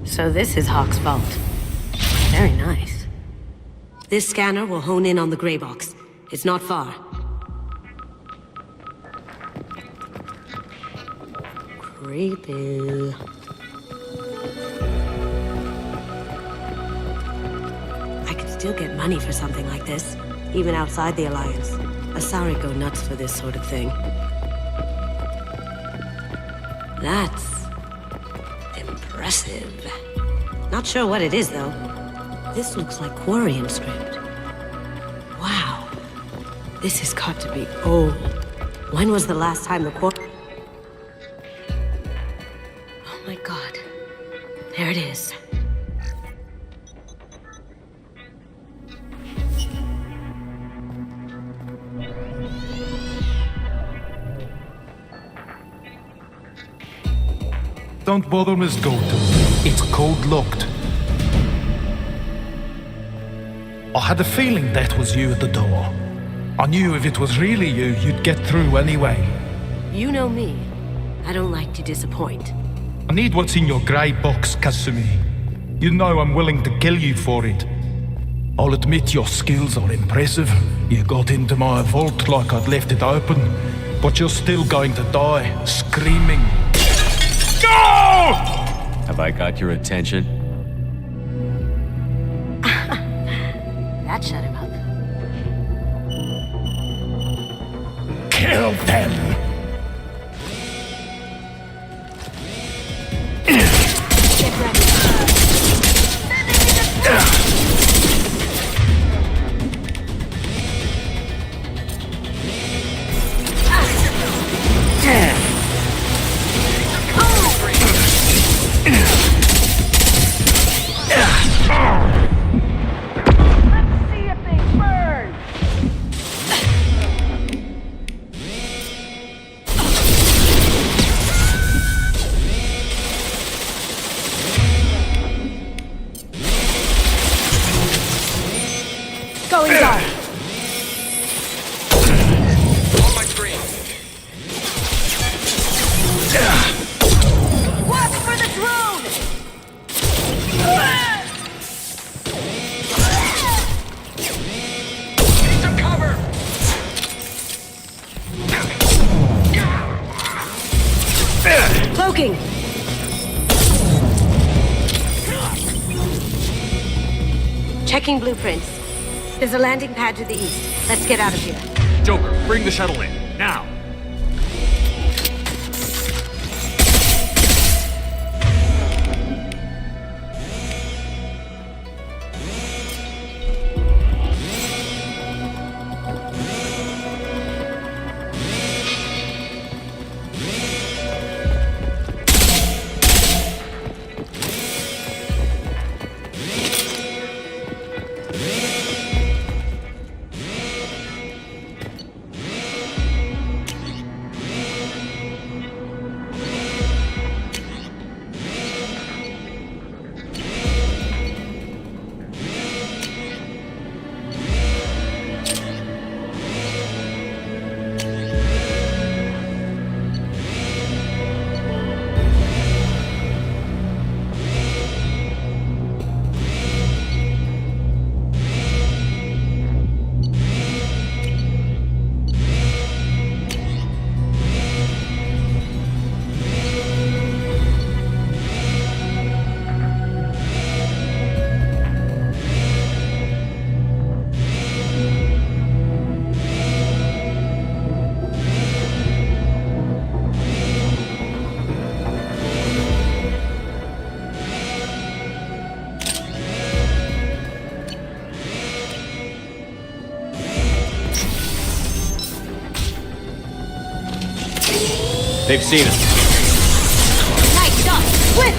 [SPEAKER 6] So this is Hawk's vault. Very nice. This scanner will hone in on the gray box. It's not far. Creepy. I could still get money for something like this, even outside the Alliance. Asari go nuts for this sort of thing. That's impressive. Not sure what it is, though. This looks like Quarian script. Wow. This has got to be old. When was the last time the Oh my god. There it is.
[SPEAKER 22] Don't bother, Miss Goat. It's code-locked. I had a feeling that was you at the door. I knew if it was really you, you'd get through anyway.
[SPEAKER 6] You know me. I don't like to disappoint.
[SPEAKER 22] I need what's in your grey box, Kasumi. You know I'm willing to kill you for it. I'll admit your skills are impressive. You got into my vault like I'd left it open, but you're still going to die, screaming. No!
[SPEAKER 12] Have I got your attention?
[SPEAKER 6] That shut him up.
[SPEAKER 22] Kill them!
[SPEAKER 6] Get ready. Going dark.
[SPEAKER 1] On my screen.
[SPEAKER 6] Watch for the drone!
[SPEAKER 1] Need some cover.
[SPEAKER 6] Cloaking! Checking blueprints. There's a landing pad to the east. Let's get out of here.
[SPEAKER 7] Joker, bring the shuttle in, now!
[SPEAKER 12] They've seen us.
[SPEAKER 6] Nice shot! Split!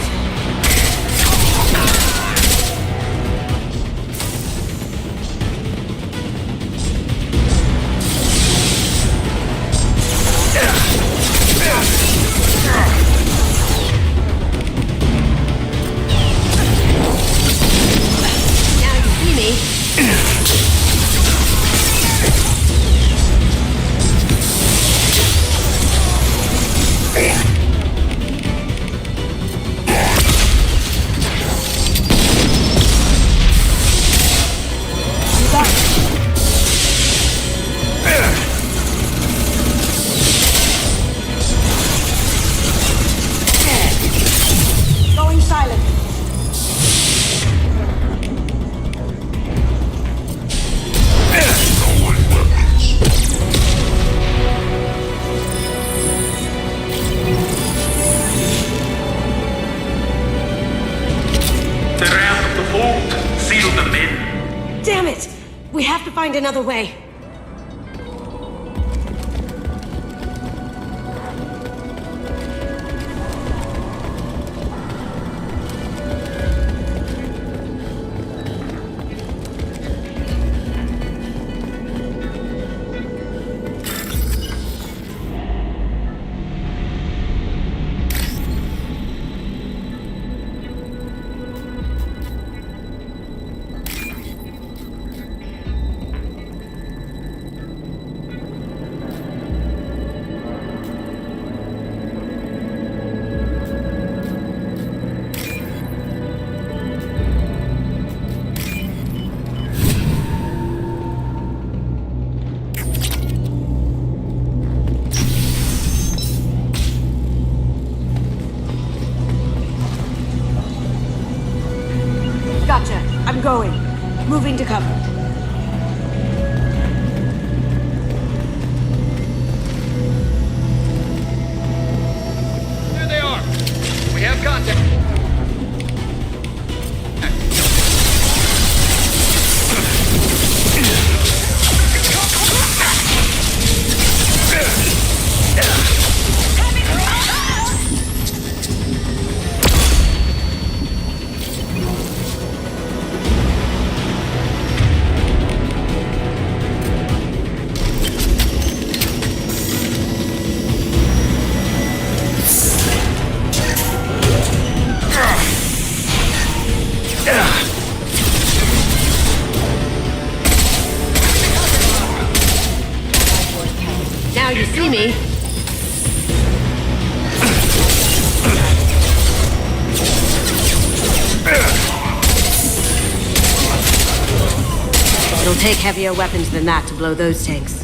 [SPEAKER 6] Now you see me.
[SPEAKER 13] won't seal them in.
[SPEAKER 6] Damn it! We have to find another way. Gotcha. I'm going. Moving to cover.
[SPEAKER 21] There they are. We have contact.
[SPEAKER 6] Now you see me. It'll take heavier weapons than that to blow those tanks.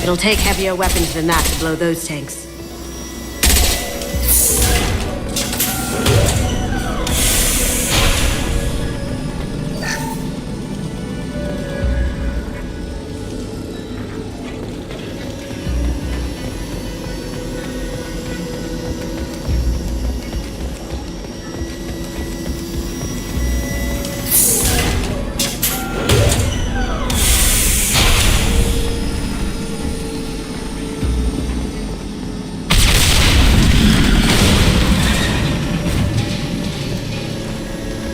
[SPEAKER 6] It'll take heavier weapons than that to blow those tanks.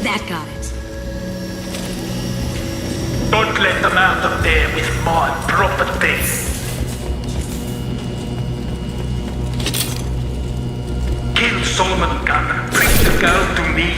[SPEAKER 6] That got it.
[SPEAKER 13] Don't let them out of there with my property. Kill Solomon Gunn. Bring the girl to me.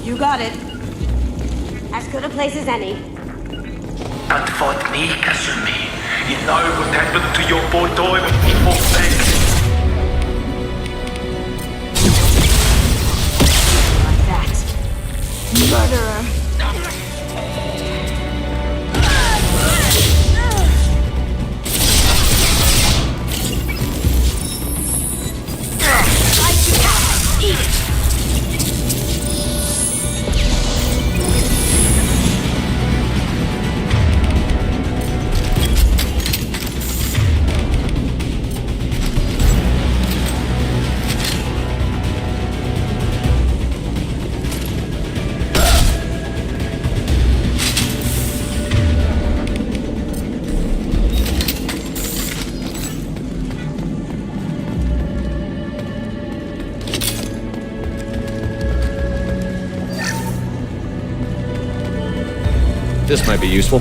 [SPEAKER 6] You got it. As good a place as any.
[SPEAKER 13] Don't fight me, Kasumi. You know what happened to your boy Doi when he fought back.
[SPEAKER 12] This might be useful.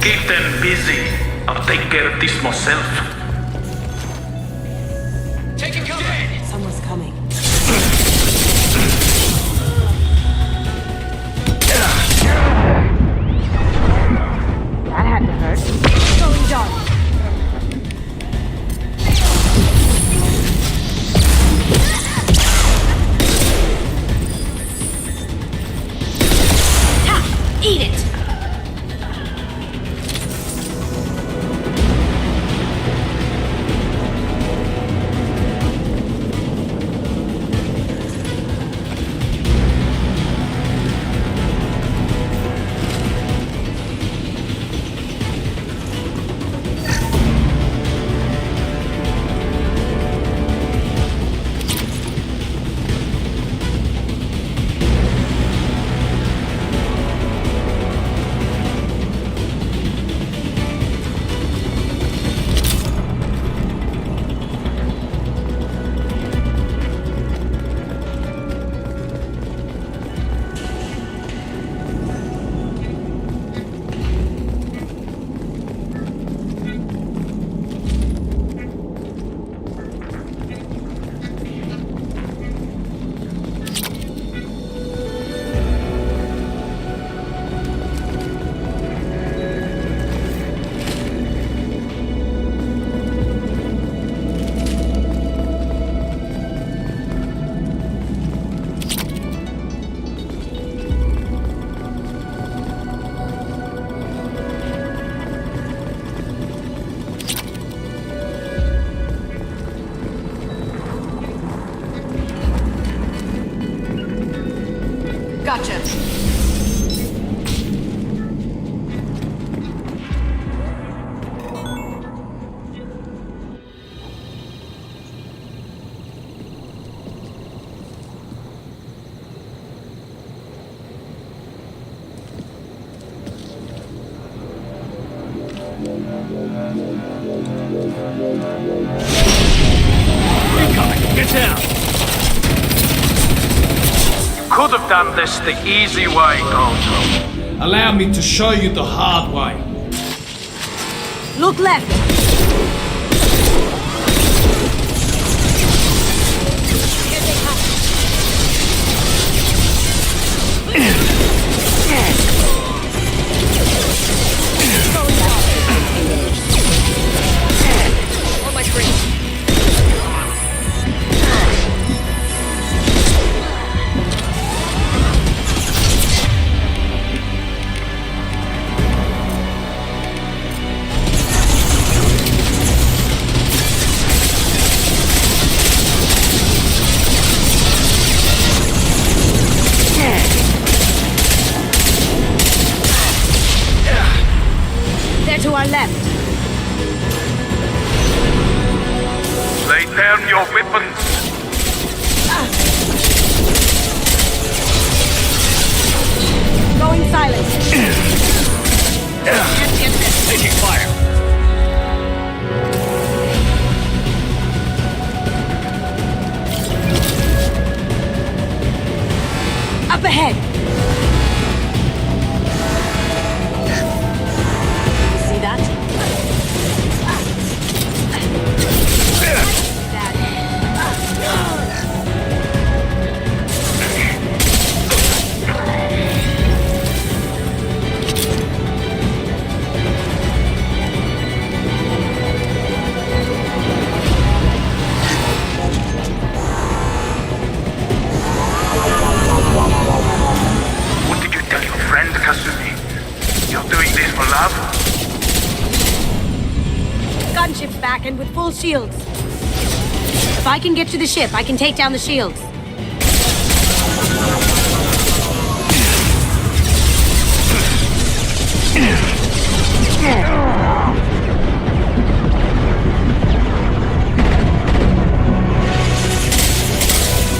[SPEAKER 2] Keep them busy. I'll take care of this myself.
[SPEAKER 6] Take it, cover! Someone's coming.
[SPEAKER 17] That had to hurt. Going dark.
[SPEAKER 6] Ha! Eat it!
[SPEAKER 3] Gotcha.
[SPEAKER 2] Incoming! Get down! Could have done this the easy way, Gojo.
[SPEAKER 22] Allow me to show you the hard way.
[SPEAKER 6] Look left!
[SPEAKER 3] On my screen.
[SPEAKER 6] They're to our left.
[SPEAKER 2] Lay down your weapons.
[SPEAKER 6] Going silent.
[SPEAKER 2] Taking fire.
[SPEAKER 6] Up ahead. See that?
[SPEAKER 2] What did you tell your friend, Kasumi? You're doing this for love?
[SPEAKER 6] Gunship's back and with full shields. If I can get to the ship, I can take down the shields.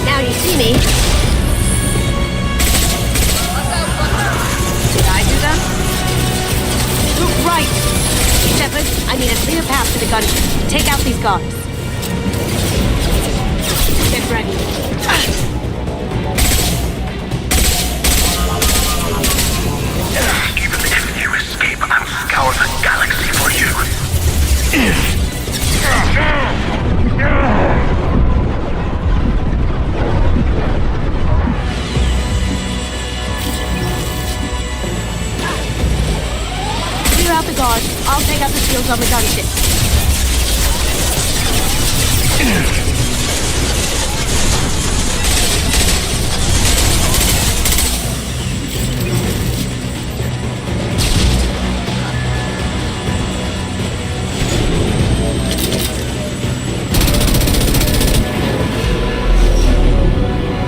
[SPEAKER 6] Now you see me. Did I do them? Look right. Step I need a clear path to the gunship. Take out these guards. Get ready.
[SPEAKER 2] Even if you escape, I'll scour the galaxy for you.
[SPEAKER 6] Clear out the guards. I'll take out the shields on the gunship.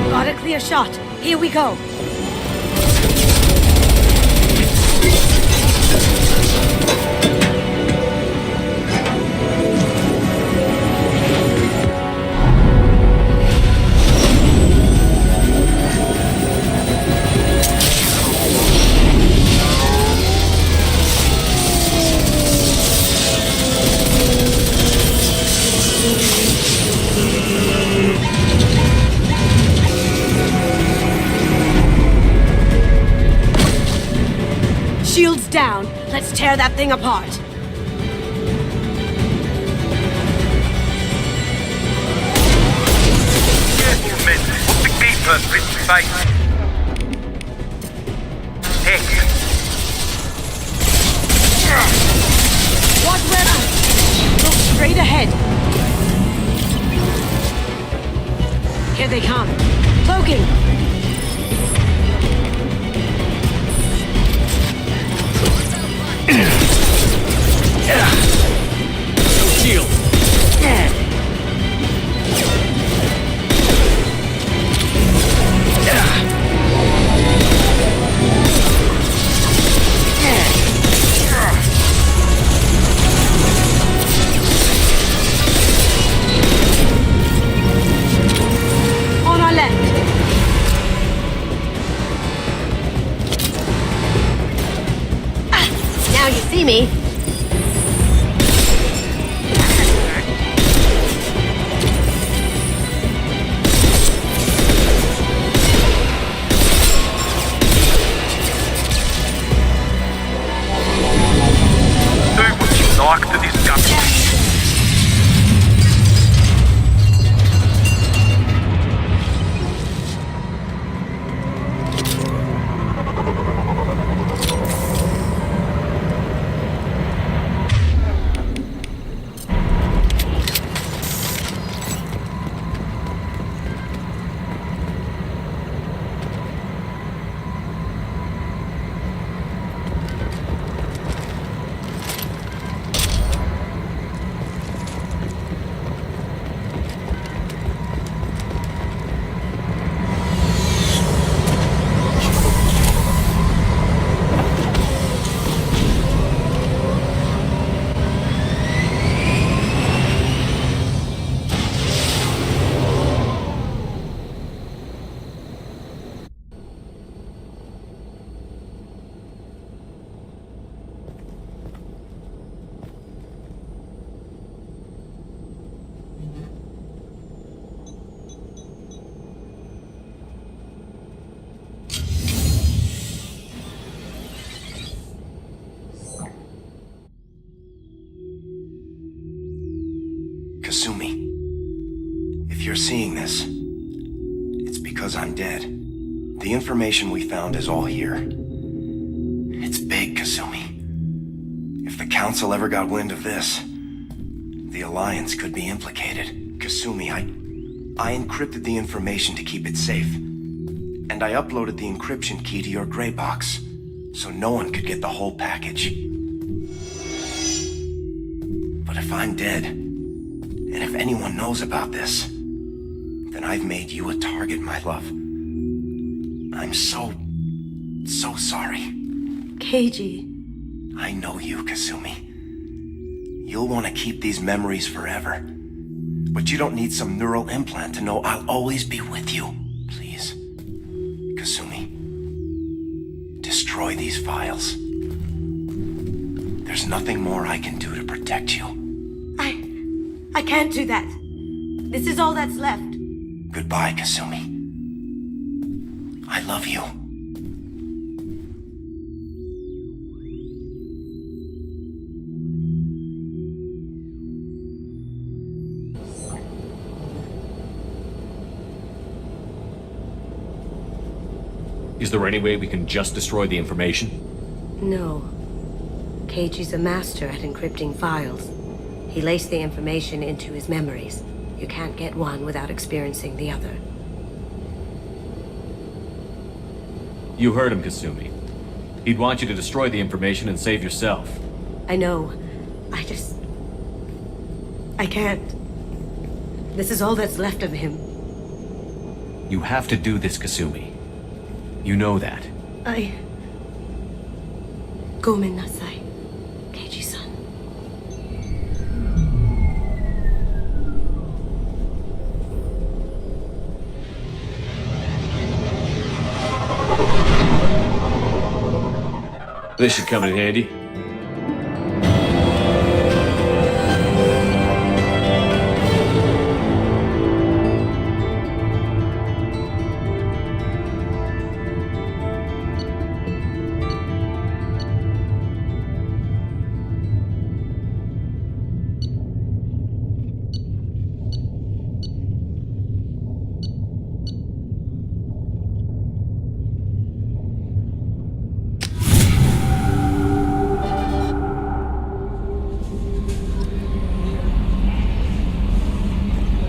[SPEAKER 6] Got a clear shot. Here we go. Shields down. Let's tear that thing apart.
[SPEAKER 2] Careful, men. Put the gatekeeper in space. Heck.
[SPEAKER 6] Watch weapons. Look straight ahead. Here they come. Cloaking.
[SPEAKER 12] No shield.
[SPEAKER 6] On our left. Now you see me.
[SPEAKER 2] Like to this gunship.
[SPEAKER 14] Kasumi, if you're seeing this, it's because I'm dead. The information we found is all here. It's big, Kasumi. If the Council ever got wind of this, the Alliance could be implicated. Kasumi, I encrypted the information to keep it safe. And I uploaded the encryption key to your gray box, so no one could get the whole package. But if I'm dead, and if anyone knows about this, then I've made you a target, my love. I'm so sorry.
[SPEAKER 6] Keiji.
[SPEAKER 14] I know you, Kasumi. You'll want to keep these memories forever. But you don't need some neural implant to know I'll always be with you. Please. Kasumi. Destroy these files. There's nothing more I can do to protect you.
[SPEAKER 6] I can't do that. This is all that's left.
[SPEAKER 14] Goodbye, Kasumi. I love you.
[SPEAKER 12] Is there any way we can just destroy the information?
[SPEAKER 6] No. Keiji's a master at encrypting files. He laced the information into his memories. You can't get one without experiencing the other.
[SPEAKER 12] You heard him, Kasumi. He'd want you to destroy the information and save yourself.
[SPEAKER 6] I know. I can't. This is all that's left of him.
[SPEAKER 12] You have to do this, Kasumi. You know that.
[SPEAKER 6] Gomen nasai, Keiji-san.
[SPEAKER 12] This should come in handy.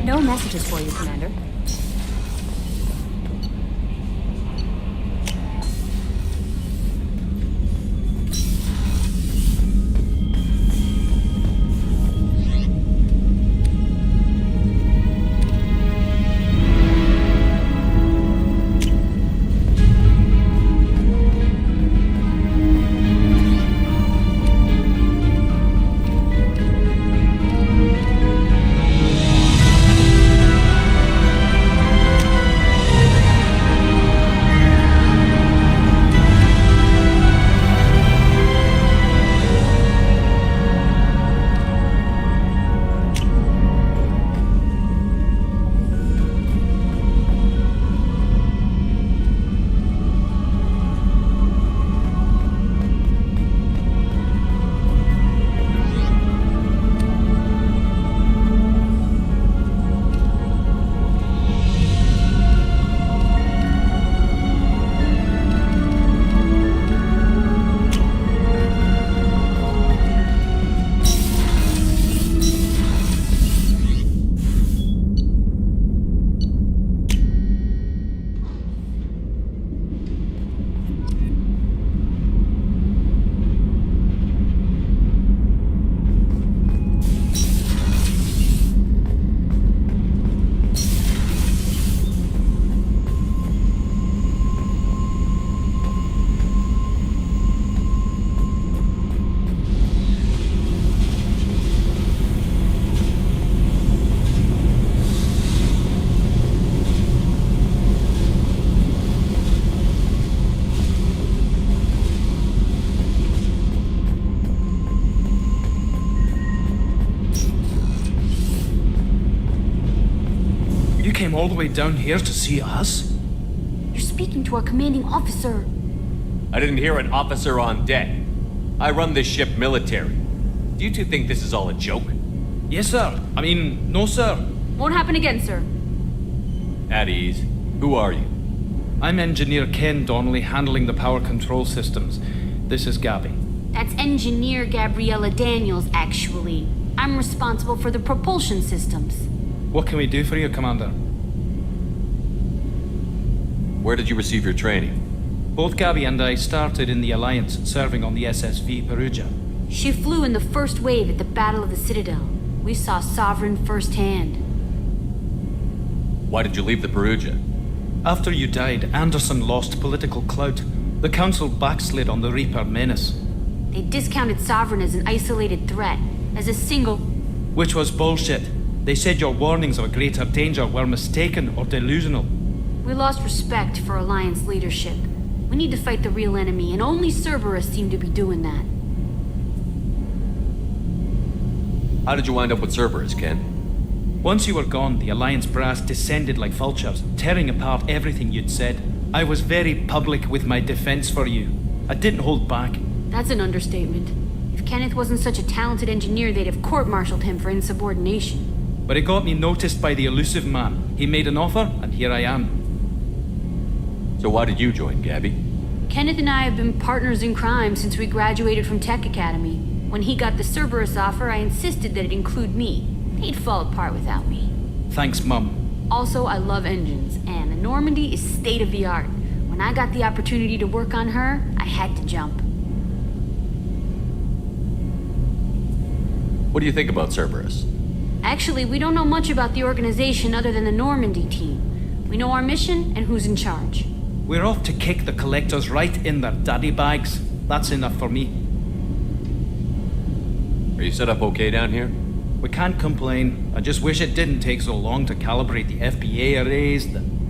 [SPEAKER 4] No messages for you, Commander.
[SPEAKER 22] Came all the way down here to see us?
[SPEAKER 4] You're speaking to our commanding officer.
[SPEAKER 12] I didn't hear an officer on deck. I run this ship military. Do you two think this is all a joke?
[SPEAKER 22] Yes, sir. I mean, no, sir.
[SPEAKER 4] Won't happen again, sir.
[SPEAKER 12] At ease. Who are you?
[SPEAKER 22] I'm Engineer Ken Donnelly, handling the power control systems. This is Gabby.
[SPEAKER 4] That's Engineer Gabriella Daniels, actually. I'm responsible for the propulsion systems.
[SPEAKER 22] What can we do for you, Commander?
[SPEAKER 12] Where did you receive your training?
[SPEAKER 22] Both Gabby and I started in the Alliance, serving on the SSV Perugia.
[SPEAKER 4] She flew in the first wave at the Battle of the Citadel. We saw Sovereign firsthand.
[SPEAKER 12] Why did you leave the Perugia?
[SPEAKER 22] After you died, Anderson lost political clout. The Council backslid on the Reaper menace.
[SPEAKER 4] They discounted Sovereign as an isolated threat, as a single...
[SPEAKER 22] Which was bullshit. They said your warnings of a greater danger were mistaken or delusional.
[SPEAKER 4] We lost respect for Alliance leadership. We need to fight the real enemy, and only Cerberus seemed to be doing that.
[SPEAKER 12] How did you wind up with Cerberus, Ken?
[SPEAKER 22] Once you were gone, the Alliance brass descended like vultures, tearing apart everything you'd said. I was very public with my defense for you. I didn't hold back.
[SPEAKER 4] That's an understatement. If Kenneth wasn't such a talented engineer, they'd have court-martialed him for insubordination.
[SPEAKER 22] But it got me noticed by the elusive man. He made an offer, and here I am.
[SPEAKER 12] So why did you join, Gabby?
[SPEAKER 4] Kenneth and I have been partners in crime since we graduated from Tech Academy. When he got the Cerberus offer, I insisted that it include me. He'd fall apart without me.
[SPEAKER 22] Thanks, Mum.
[SPEAKER 4] Also, I love engines, and the Normandy is state-of-the-art. When I got the opportunity to work on her, I had to jump.
[SPEAKER 12] What do you think about Cerberus?
[SPEAKER 4] Actually, we don't know much about the organization other than the Normandy team. We know our mission and who's in charge.
[SPEAKER 22] We're off to kick the collectors right in their daddy bags. That's enough for me.
[SPEAKER 12] Are you set up okay down here?
[SPEAKER 22] We can't complain. I just wish it didn't take so long to calibrate the FBA arrays.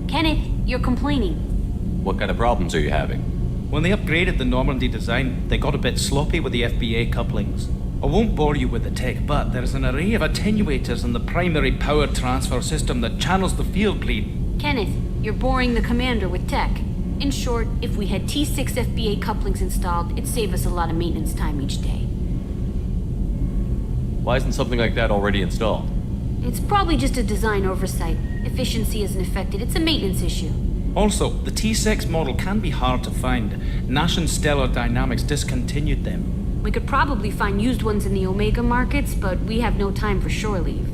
[SPEAKER 4] Kenneth, you're complaining.
[SPEAKER 12] What kind of problems are you having?
[SPEAKER 22] When they upgraded the Normandy design, they got a bit sloppy with the FBA couplings. I won't bore you with the tech, but there's an array of attenuators in the primary power transfer system that channels the field bleed.
[SPEAKER 4] Kenneth, you're boring the commander with tech. In short, if we had T6 FBA couplings installed, it'd save us a lot of maintenance time each day.
[SPEAKER 12] Why isn't something like that already installed?
[SPEAKER 4] It's probably just a design oversight. Efficiency isn't affected. It's a maintenance issue.
[SPEAKER 22] Also, the T6 model can be hard to find. Nash and Stellar Dynamics discontinued them.
[SPEAKER 4] We could probably find used ones in the Omega markets, but we have no time for shore leave.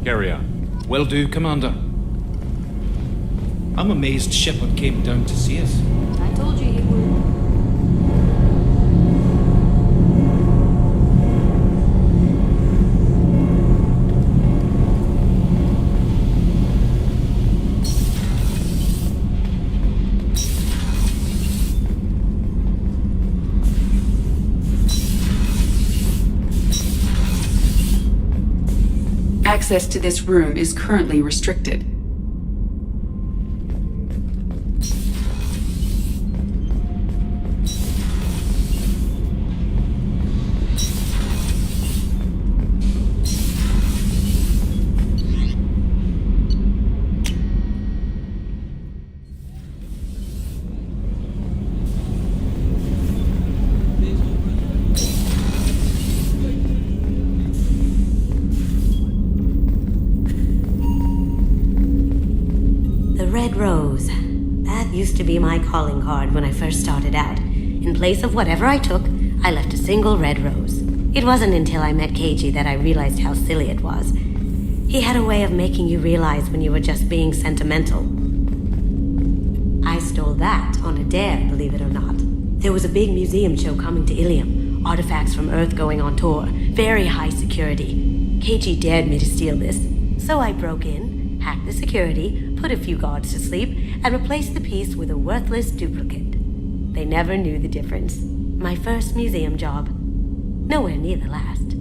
[SPEAKER 12] Carry on.
[SPEAKER 22] Will do, Commander. I'm amazed Shepard came down to see us.
[SPEAKER 4] I told you he would.
[SPEAKER 5] Access to this room is currently restricted.
[SPEAKER 6] Rose. That used to be my calling card when I first started out. In place of whatever I took, I left a single red rose. It wasn't until I met Keiji that I realized how silly it was. He had a way of making you realize when you were just being sentimental. I stole that on a dare, believe it or not. There was a big museum show coming to Ilium. Artifacts from Earth going on tour. Very high security. Keiji dared me to steal this. So I broke in, hacked the security, put a few guards to sleep, and replaced the piece with a worthless duplicate. They never knew the difference. My first museum job. Nowhere near the last.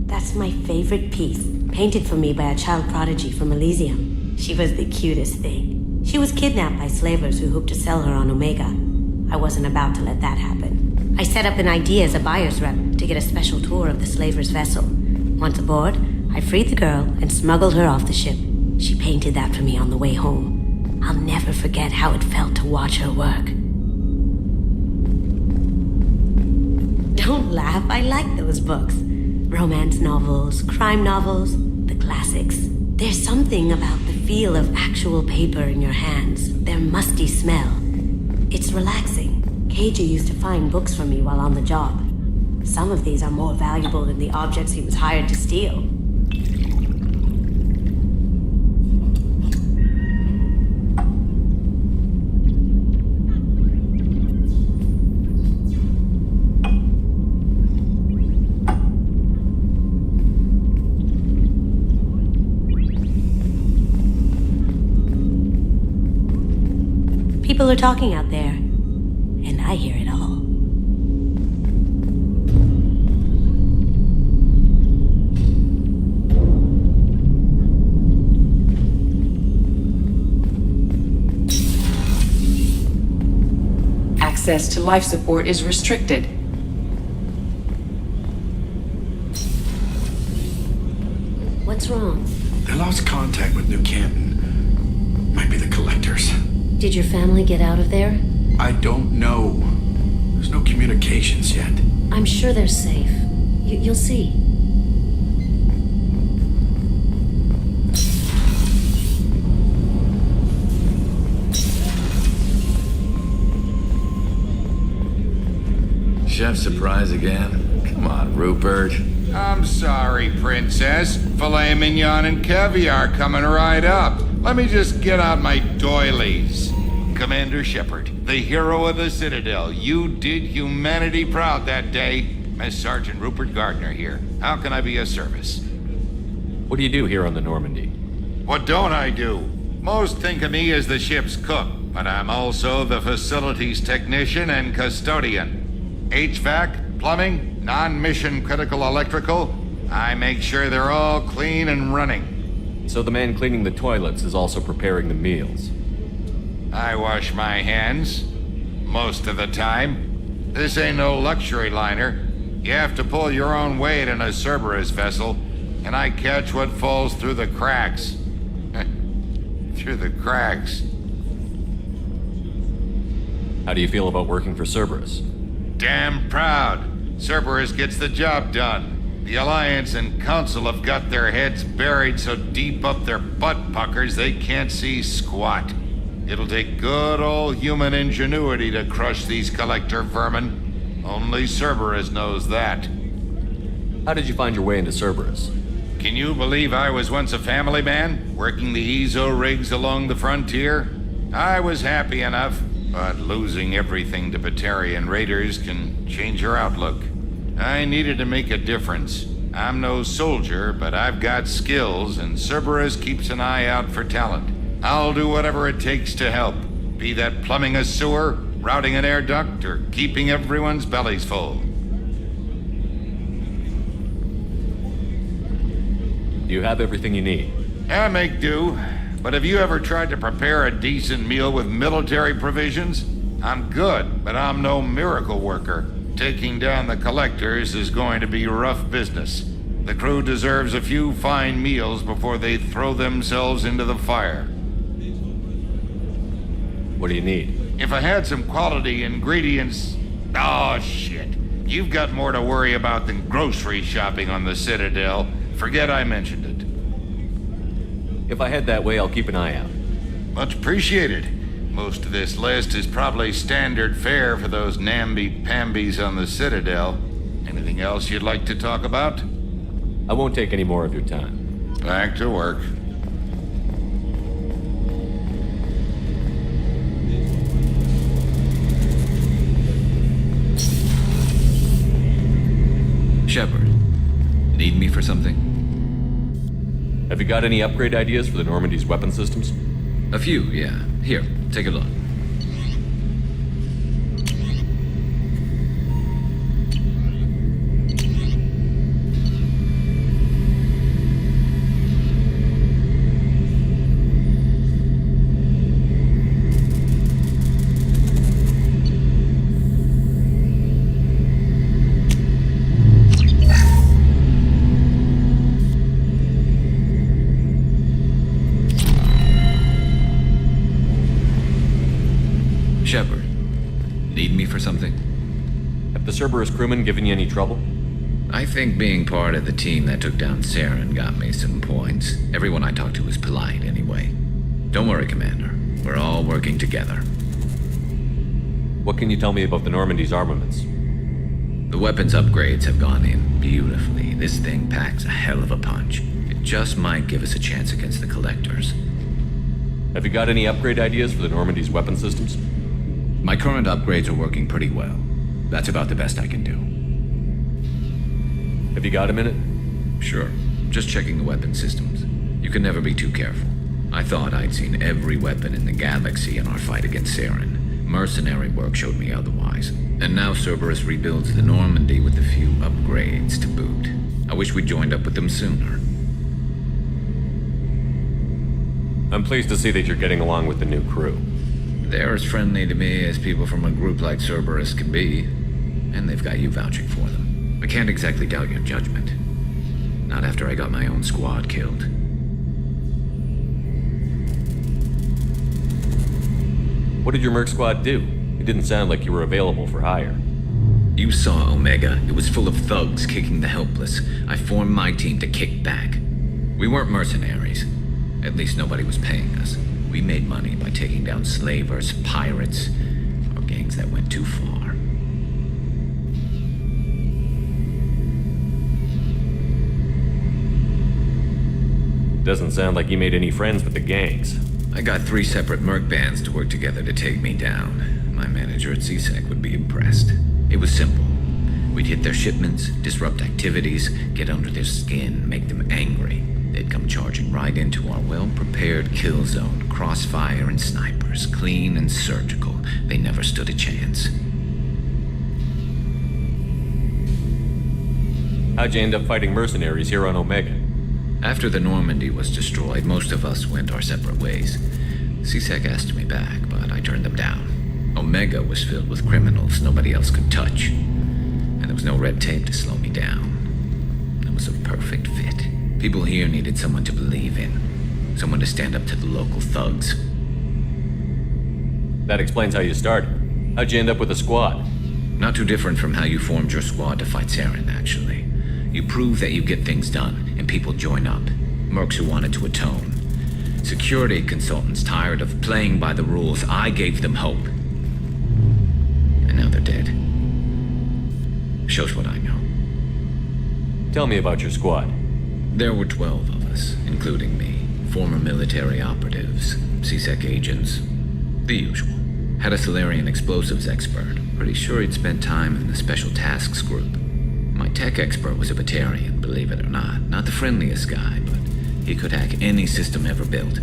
[SPEAKER 6] That's my favorite piece, painted for me by a child prodigy from Elysium. She was the cutest thing. She was kidnapped by slavers who hoped to sell her on Omega. I wasn't about to let that happen. I set up an idea as a buyer's rep to get a special tour of the slaver's vessel. Once aboard, I freed the girl and smuggled her off the ship. She painted that for me on the way home. I'll never forget how it felt to watch her work. Don't laugh, I like those books. Romance novels, crime novels, the classics. There's something about the feel of actual paper in your hands, their musty smell. It's relaxing. Keiji used to find books for me while on the job. Some of these are more valuable than the objects he was hired to steal. People are talking out there, and I hear it all.
[SPEAKER 5] Access to life support is restricted.
[SPEAKER 6] wrong?
[SPEAKER 10] They lost contact with New Canton. Might be the collectors.
[SPEAKER 6] Did your family get out of there?
[SPEAKER 10] I don't know. There's no communications yet.
[SPEAKER 6] I'm sure they're safe. You'll see.
[SPEAKER 11] Chef surprise again? Come on, Rupert.
[SPEAKER 19] I'm sorry, Princess. Filet mignon and caviar coming right up. Let me just get out my doilies. Commander Shepard, the hero of the Citadel, you did humanity proud that day. Master Sergeant Rupert Gardner here. How can I be of service?
[SPEAKER 1] What do you do here on the Normandy?
[SPEAKER 19] What don't I do? Most think of me as the ship's cook, but I'm also the facilities technician and custodian. HVAC, plumbing, non-mission critical electrical. I make sure they're all clean and running.
[SPEAKER 1] So the man cleaning the toilets is also preparing the meals.
[SPEAKER 19] I wash my hands. Most of the time. This ain't no luxury liner. You have to pull your own weight in a Cerberus vessel, and I catch what falls through the cracks. Through the cracks.
[SPEAKER 1] How do you feel about working for Cerberus?
[SPEAKER 19] Damn proud. Cerberus gets the job done. The Alliance and Council have got their heads buried so deep up their butt puckers they can't see squat. It'll take good old human ingenuity to crush these collector vermin. Only Cerberus knows that.
[SPEAKER 1] How did you find your way into Cerberus?
[SPEAKER 19] Can you believe I was once a family man, working the EZO rigs along the frontier? I was happy enough, but losing everything to Batarian raiders can change your outlook. I needed to make a difference. I'm no soldier, but I've got skills, and Cerberus keeps an eye out for talent. I'll do whatever it takes to help, be that plumbing a sewer, routing an air duct, or keeping everyone's bellies full.
[SPEAKER 1] Do you have everything you need?
[SPEAKER 19] I make do, but have you ever tried to prepare a decent meal with military provisions? I'm good, but I'm no miracle worker. Taking down the collectors is going to be rough business. The crew deserves a few fine meals before they throw themselves into the fire.
[SPEAKER 1] What do you need?
[SPEAKER 19] If I had some quality ingredients... Oh, shit. You've got more to worry about than grocery shopping on the Citadel. Forget I mentioned it.
[SPEAKER 1] If I head that way, I'll keep an eye out.
[SPEAKER 19] Much appreciated. Most of this list is probably standard fare for those namby-pambies on the Citadel. Anything else you'd like to talk about?
[SPEAKER 1] I won't take any more of your time.
[SPEAKER 19] Back to work.
[SPEAKER 11] Shepard, need me for something?
[SPEAKER 1] Have you got any upgrade ideas for the Normandy's weapon systems?
[SPEAKER 11] A few, yeah. Here, take a look. Shepard, need me for something?
[SPEAKER 1] Have the Cerberus crewmen given you any trouble?
[SPEAKER 11] I think being part of the team that took down Saren got me some points. Everyone I talked to was polite anyway. Don't worry, Commander. We're all working together.
[SPEAKER 1] What can you tell me about the Normandy's armaments?
[SPEAKER 11] The weapons upgrades have gone in beautifully. This thing packs a hell of a punch. It just might give us a chance against the Collectors.
[SPEAKER 1] Have you got any upgrade ideas for the Normandy's weapon systems?
[SPEAKER 11] My current upgrades are working pretty well. That's about the best I can do.
[SPEAKER 1] Have you got a minute?
[SPEAKER 11] Sure. Just checking the weapon systems. You can never be too careful. I thought I'd seen every weapon in the galaxy in our fight against Saren. Mercenary work showed me otherwise. And now Cerberus rebuilds the Normandy with a few upgrades to boot. I wish we'd joined up with them sooner.
[SPEAKER 1] I'm pleased to see that you're getting along with the new crew.
[SPEAKER 11] They're as friendly to me as people from a group like Cerberus can be. And they've got you vouching for them. I can't exactly doubt your judgment. Not after I got my own squad killed.
[SPEAKER 12] What did your merc squad do? It didn't sound like you were available for hire.
[SPEAKER 11] You saw Omega. It was full of thugs kicking the helpless. I formed my team to kick back. We weren't mercenaries. At least nobody was paying us. We made money by taking down slavers, pirates, or gangs that went too far.
[SPEAKER 12] Doesn't sound like you made any friends with the gangs.
[SPEAKER 11] I got 3 separate merc bands to work together to take me down. My manager at CSEC would be impressed. It was simple. We'd hit their shipments, disrupt activities, get under their skin, make them angry. They'd come charging right into our well-prepared kill zone, crossfire and snipers, clean and surgical. They never stood a chance.
[SPEAKER 12] How'd you end up fighting mercenaries here on Omega?
[SPEAKER 11] After the Normandy was destroyed, most of us went our separate ways. CSEC asked me back, but I turned them down. Omega was filled with criminals nobody else could touch. And there was no red tape to slow me down. It was a perfect fit. People here needed someone to believe in. Someone to stand up to the local thugs.
[SPEAKER 12] That explains how you started. How'd you end up with a squad?
[SPEAKER 11] Not too different from how you formed your squad to fight Saren, actually. You prove that you get things done, and people join up. Mercs who wanted to atone. Security consultants tired of playing by the rules. I gave them hope. And now they're dead. Shows what I know.
[SPEAKER 12] Tell me about your squad.
[SPEAKER 11] There were 12 of us, including me. Former military operatives, CSEC agents, the usual. Had a Solarian explosives expert. Pretty sure he'd spent time in the Special Tasks Group. My tech expert was a Batarian, believe it or not. Not the friendliest guy, but he could hack any system ever built.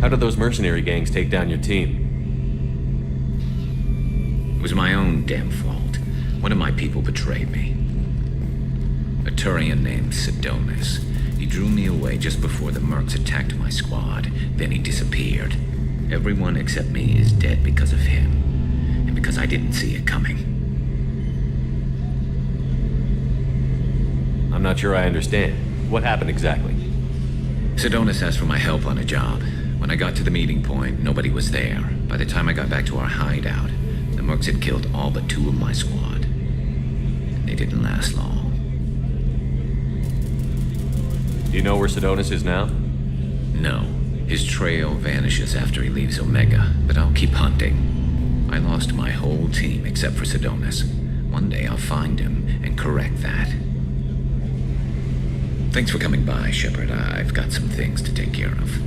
[SPEAKER 12] How did those mercenary gangs take down your team?
[SPEAKER 11] It was my own damn fault. One of my people betrayed me. A Turian named Sidonis. He drew me away just before the mercs attacked my squad. Then he disappeared. Everyone except me is dead because of him. And because I didn't see it coming.
[SPEAKER 12] I'm not sure I understand. What happened exactly?
[SPEAKER 11] Sidonis asked for my help on a job. When I got to the meeting point, nobody was there. By the time I got back to our hideout, the mercs had killed all but 2 of my squad. And they didn't last long.
[SPEAKER 12] Do you know where Sidonis is now?
[SPEAKER 11] No. His trail vanishes after he leaves Omega, but I'll keep hunting. I lost my whole team except for Sidonis. One day I'll find him and correct that. Thanks for coming by, Shepard. I've got some things to take care of.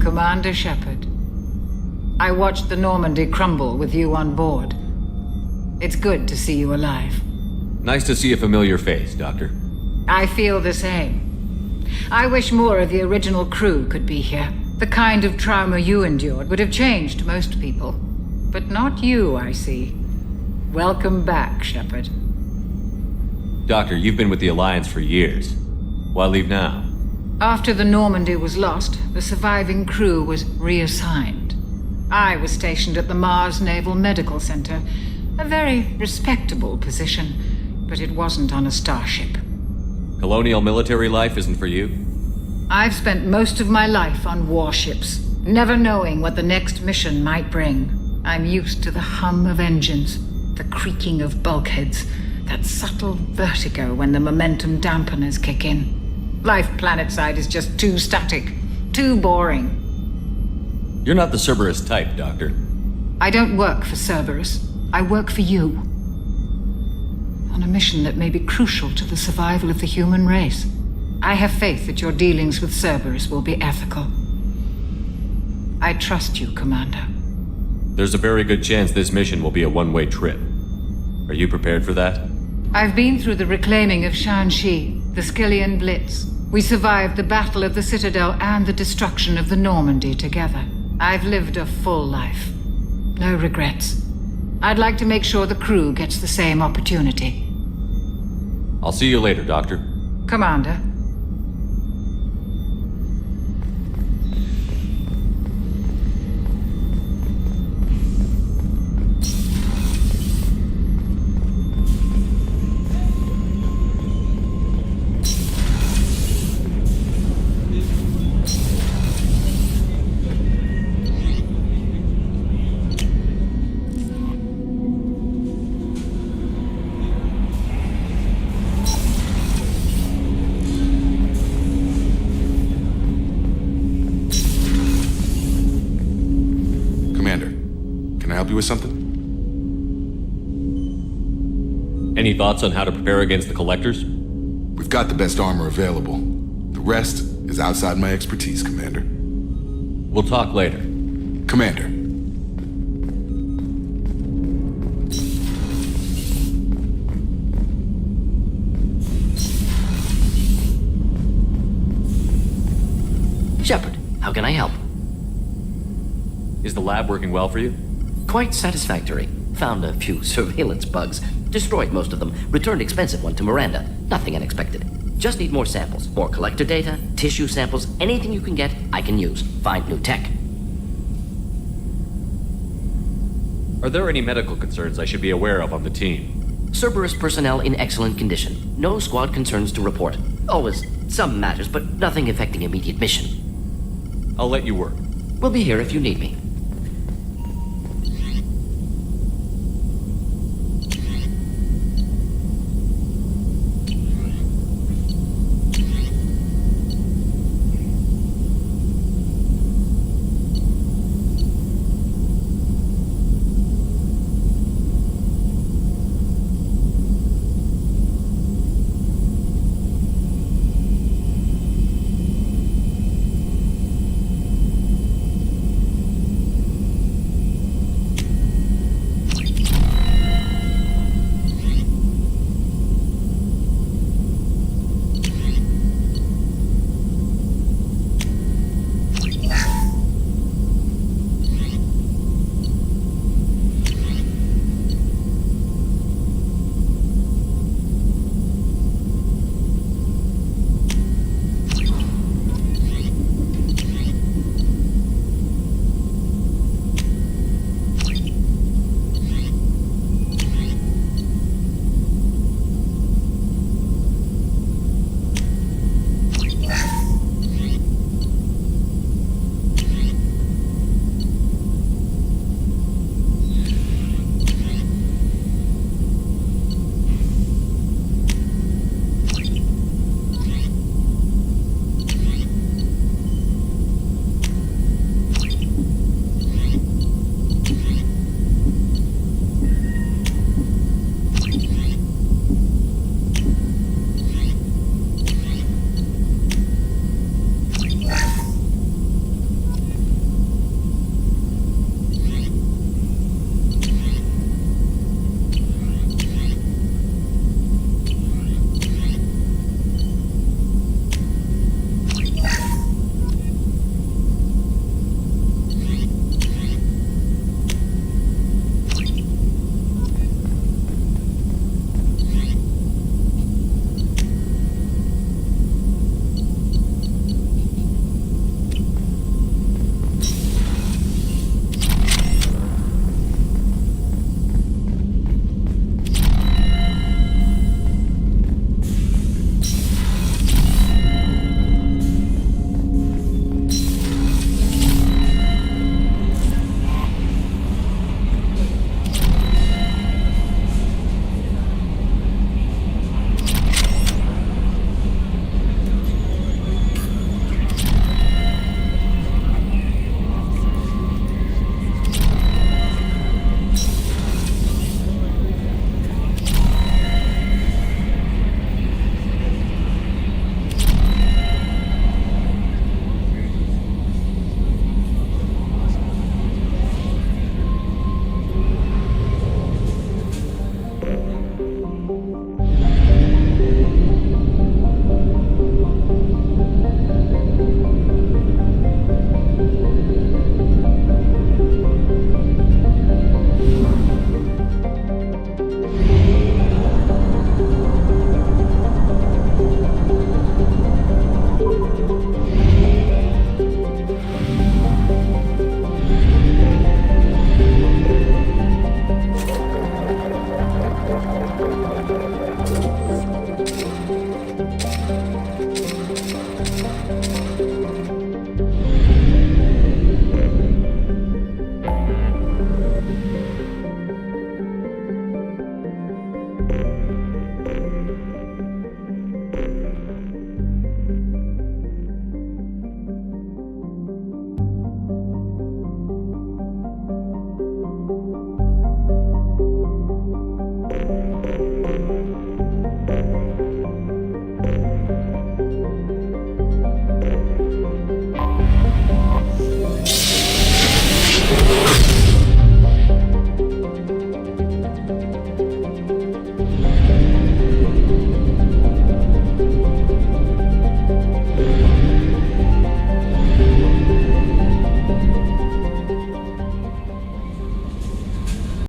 [SPEAKER 9] Commander Shepard, I watched the Normandy crumble with you on board. It's good to see you alive.
[SPEAKER 12] Nice to see a familiar face, Doctor.
[SPEAKER 9] I feel the same. I wish more of the original crew could be here. The kind of trauma you endured would have changed most people. But not you, I see. Welcome back, Shepard.
[SPEAKER 12] Doctor, you've been with the Alliance for years. Why leave now?
[SPEAKER 9] After the Normandy was lost, the surviving crew was reassigned. I was stationed at the Mars Naval Medical Center, a very respectable position, but it wasn't on a starship.
[SPEAKER 12] Colonial military life isn't for you?
[SPEAKER 9] I've spent most of my life on warships, never knowing what the next mission might bring. I'm used to the hum of engines, the creaking of bulkheads, that subtle vertigo when the momentum dampeners kick in. Life planetside is just too static, too boring.
[SPEAKER 12] You're not the Cerberus type, Doctor.
[SPEAKER 9] I don't work for Cerberus. I work for you. On a mission that may be crucial to the survival of the human race. I have faith that your dealings with Cerberus will be ethical. I trust you, Commander.
[SPEAKER 12] There's a very good chance this mission will be a one-way trip. Are you prepared for that?
[SPEAKER 9] I've bbeen through the reclaiming of Shanxi, the Skillian Blitz. We survived the Battle of the Citadel and the destruction of the Normandy together. I've lived a full life. No regrets. I'd like to make sure the crew gets the same opportunity.
[SPEAKER 12] I'll see you later, Doctor.
[SPEAKER 9] Commander.
[SPEAKER 15] With something?
[SPEAKER 12] Any thoughts on how to prepare against the Collectors?
[SPEAKER 15] We've got the best armor available. The rest is outside my expertise, Commander.
[SPEAKER 12] We'll talk later.
[SPEAKER 15] Commander.
[SPEAKER 20] Shepard, how can I help?
[SPEAKER 12] Is the lab working well for you?
[SPEAKER 20] Quite satisfactory. Found a few surveillance bugs. Destroyed most of them. Returned expensive one to Miranda. Nothing unexpected. Just need more samples. More collector data, tissue samples, anything you can get, I can use. Find new tech.
[SPEAKER 12] Are there any medical concerns I should be aware of on the team?
[SPEAKER 20] Cerberus personnel in excellent condition. No squad concerns to report. Always some matters, but nothing affecting immediate mission.
[SPEAKER 12] I'll let you work.
[SPEAKER 20] We'll be here if you need me.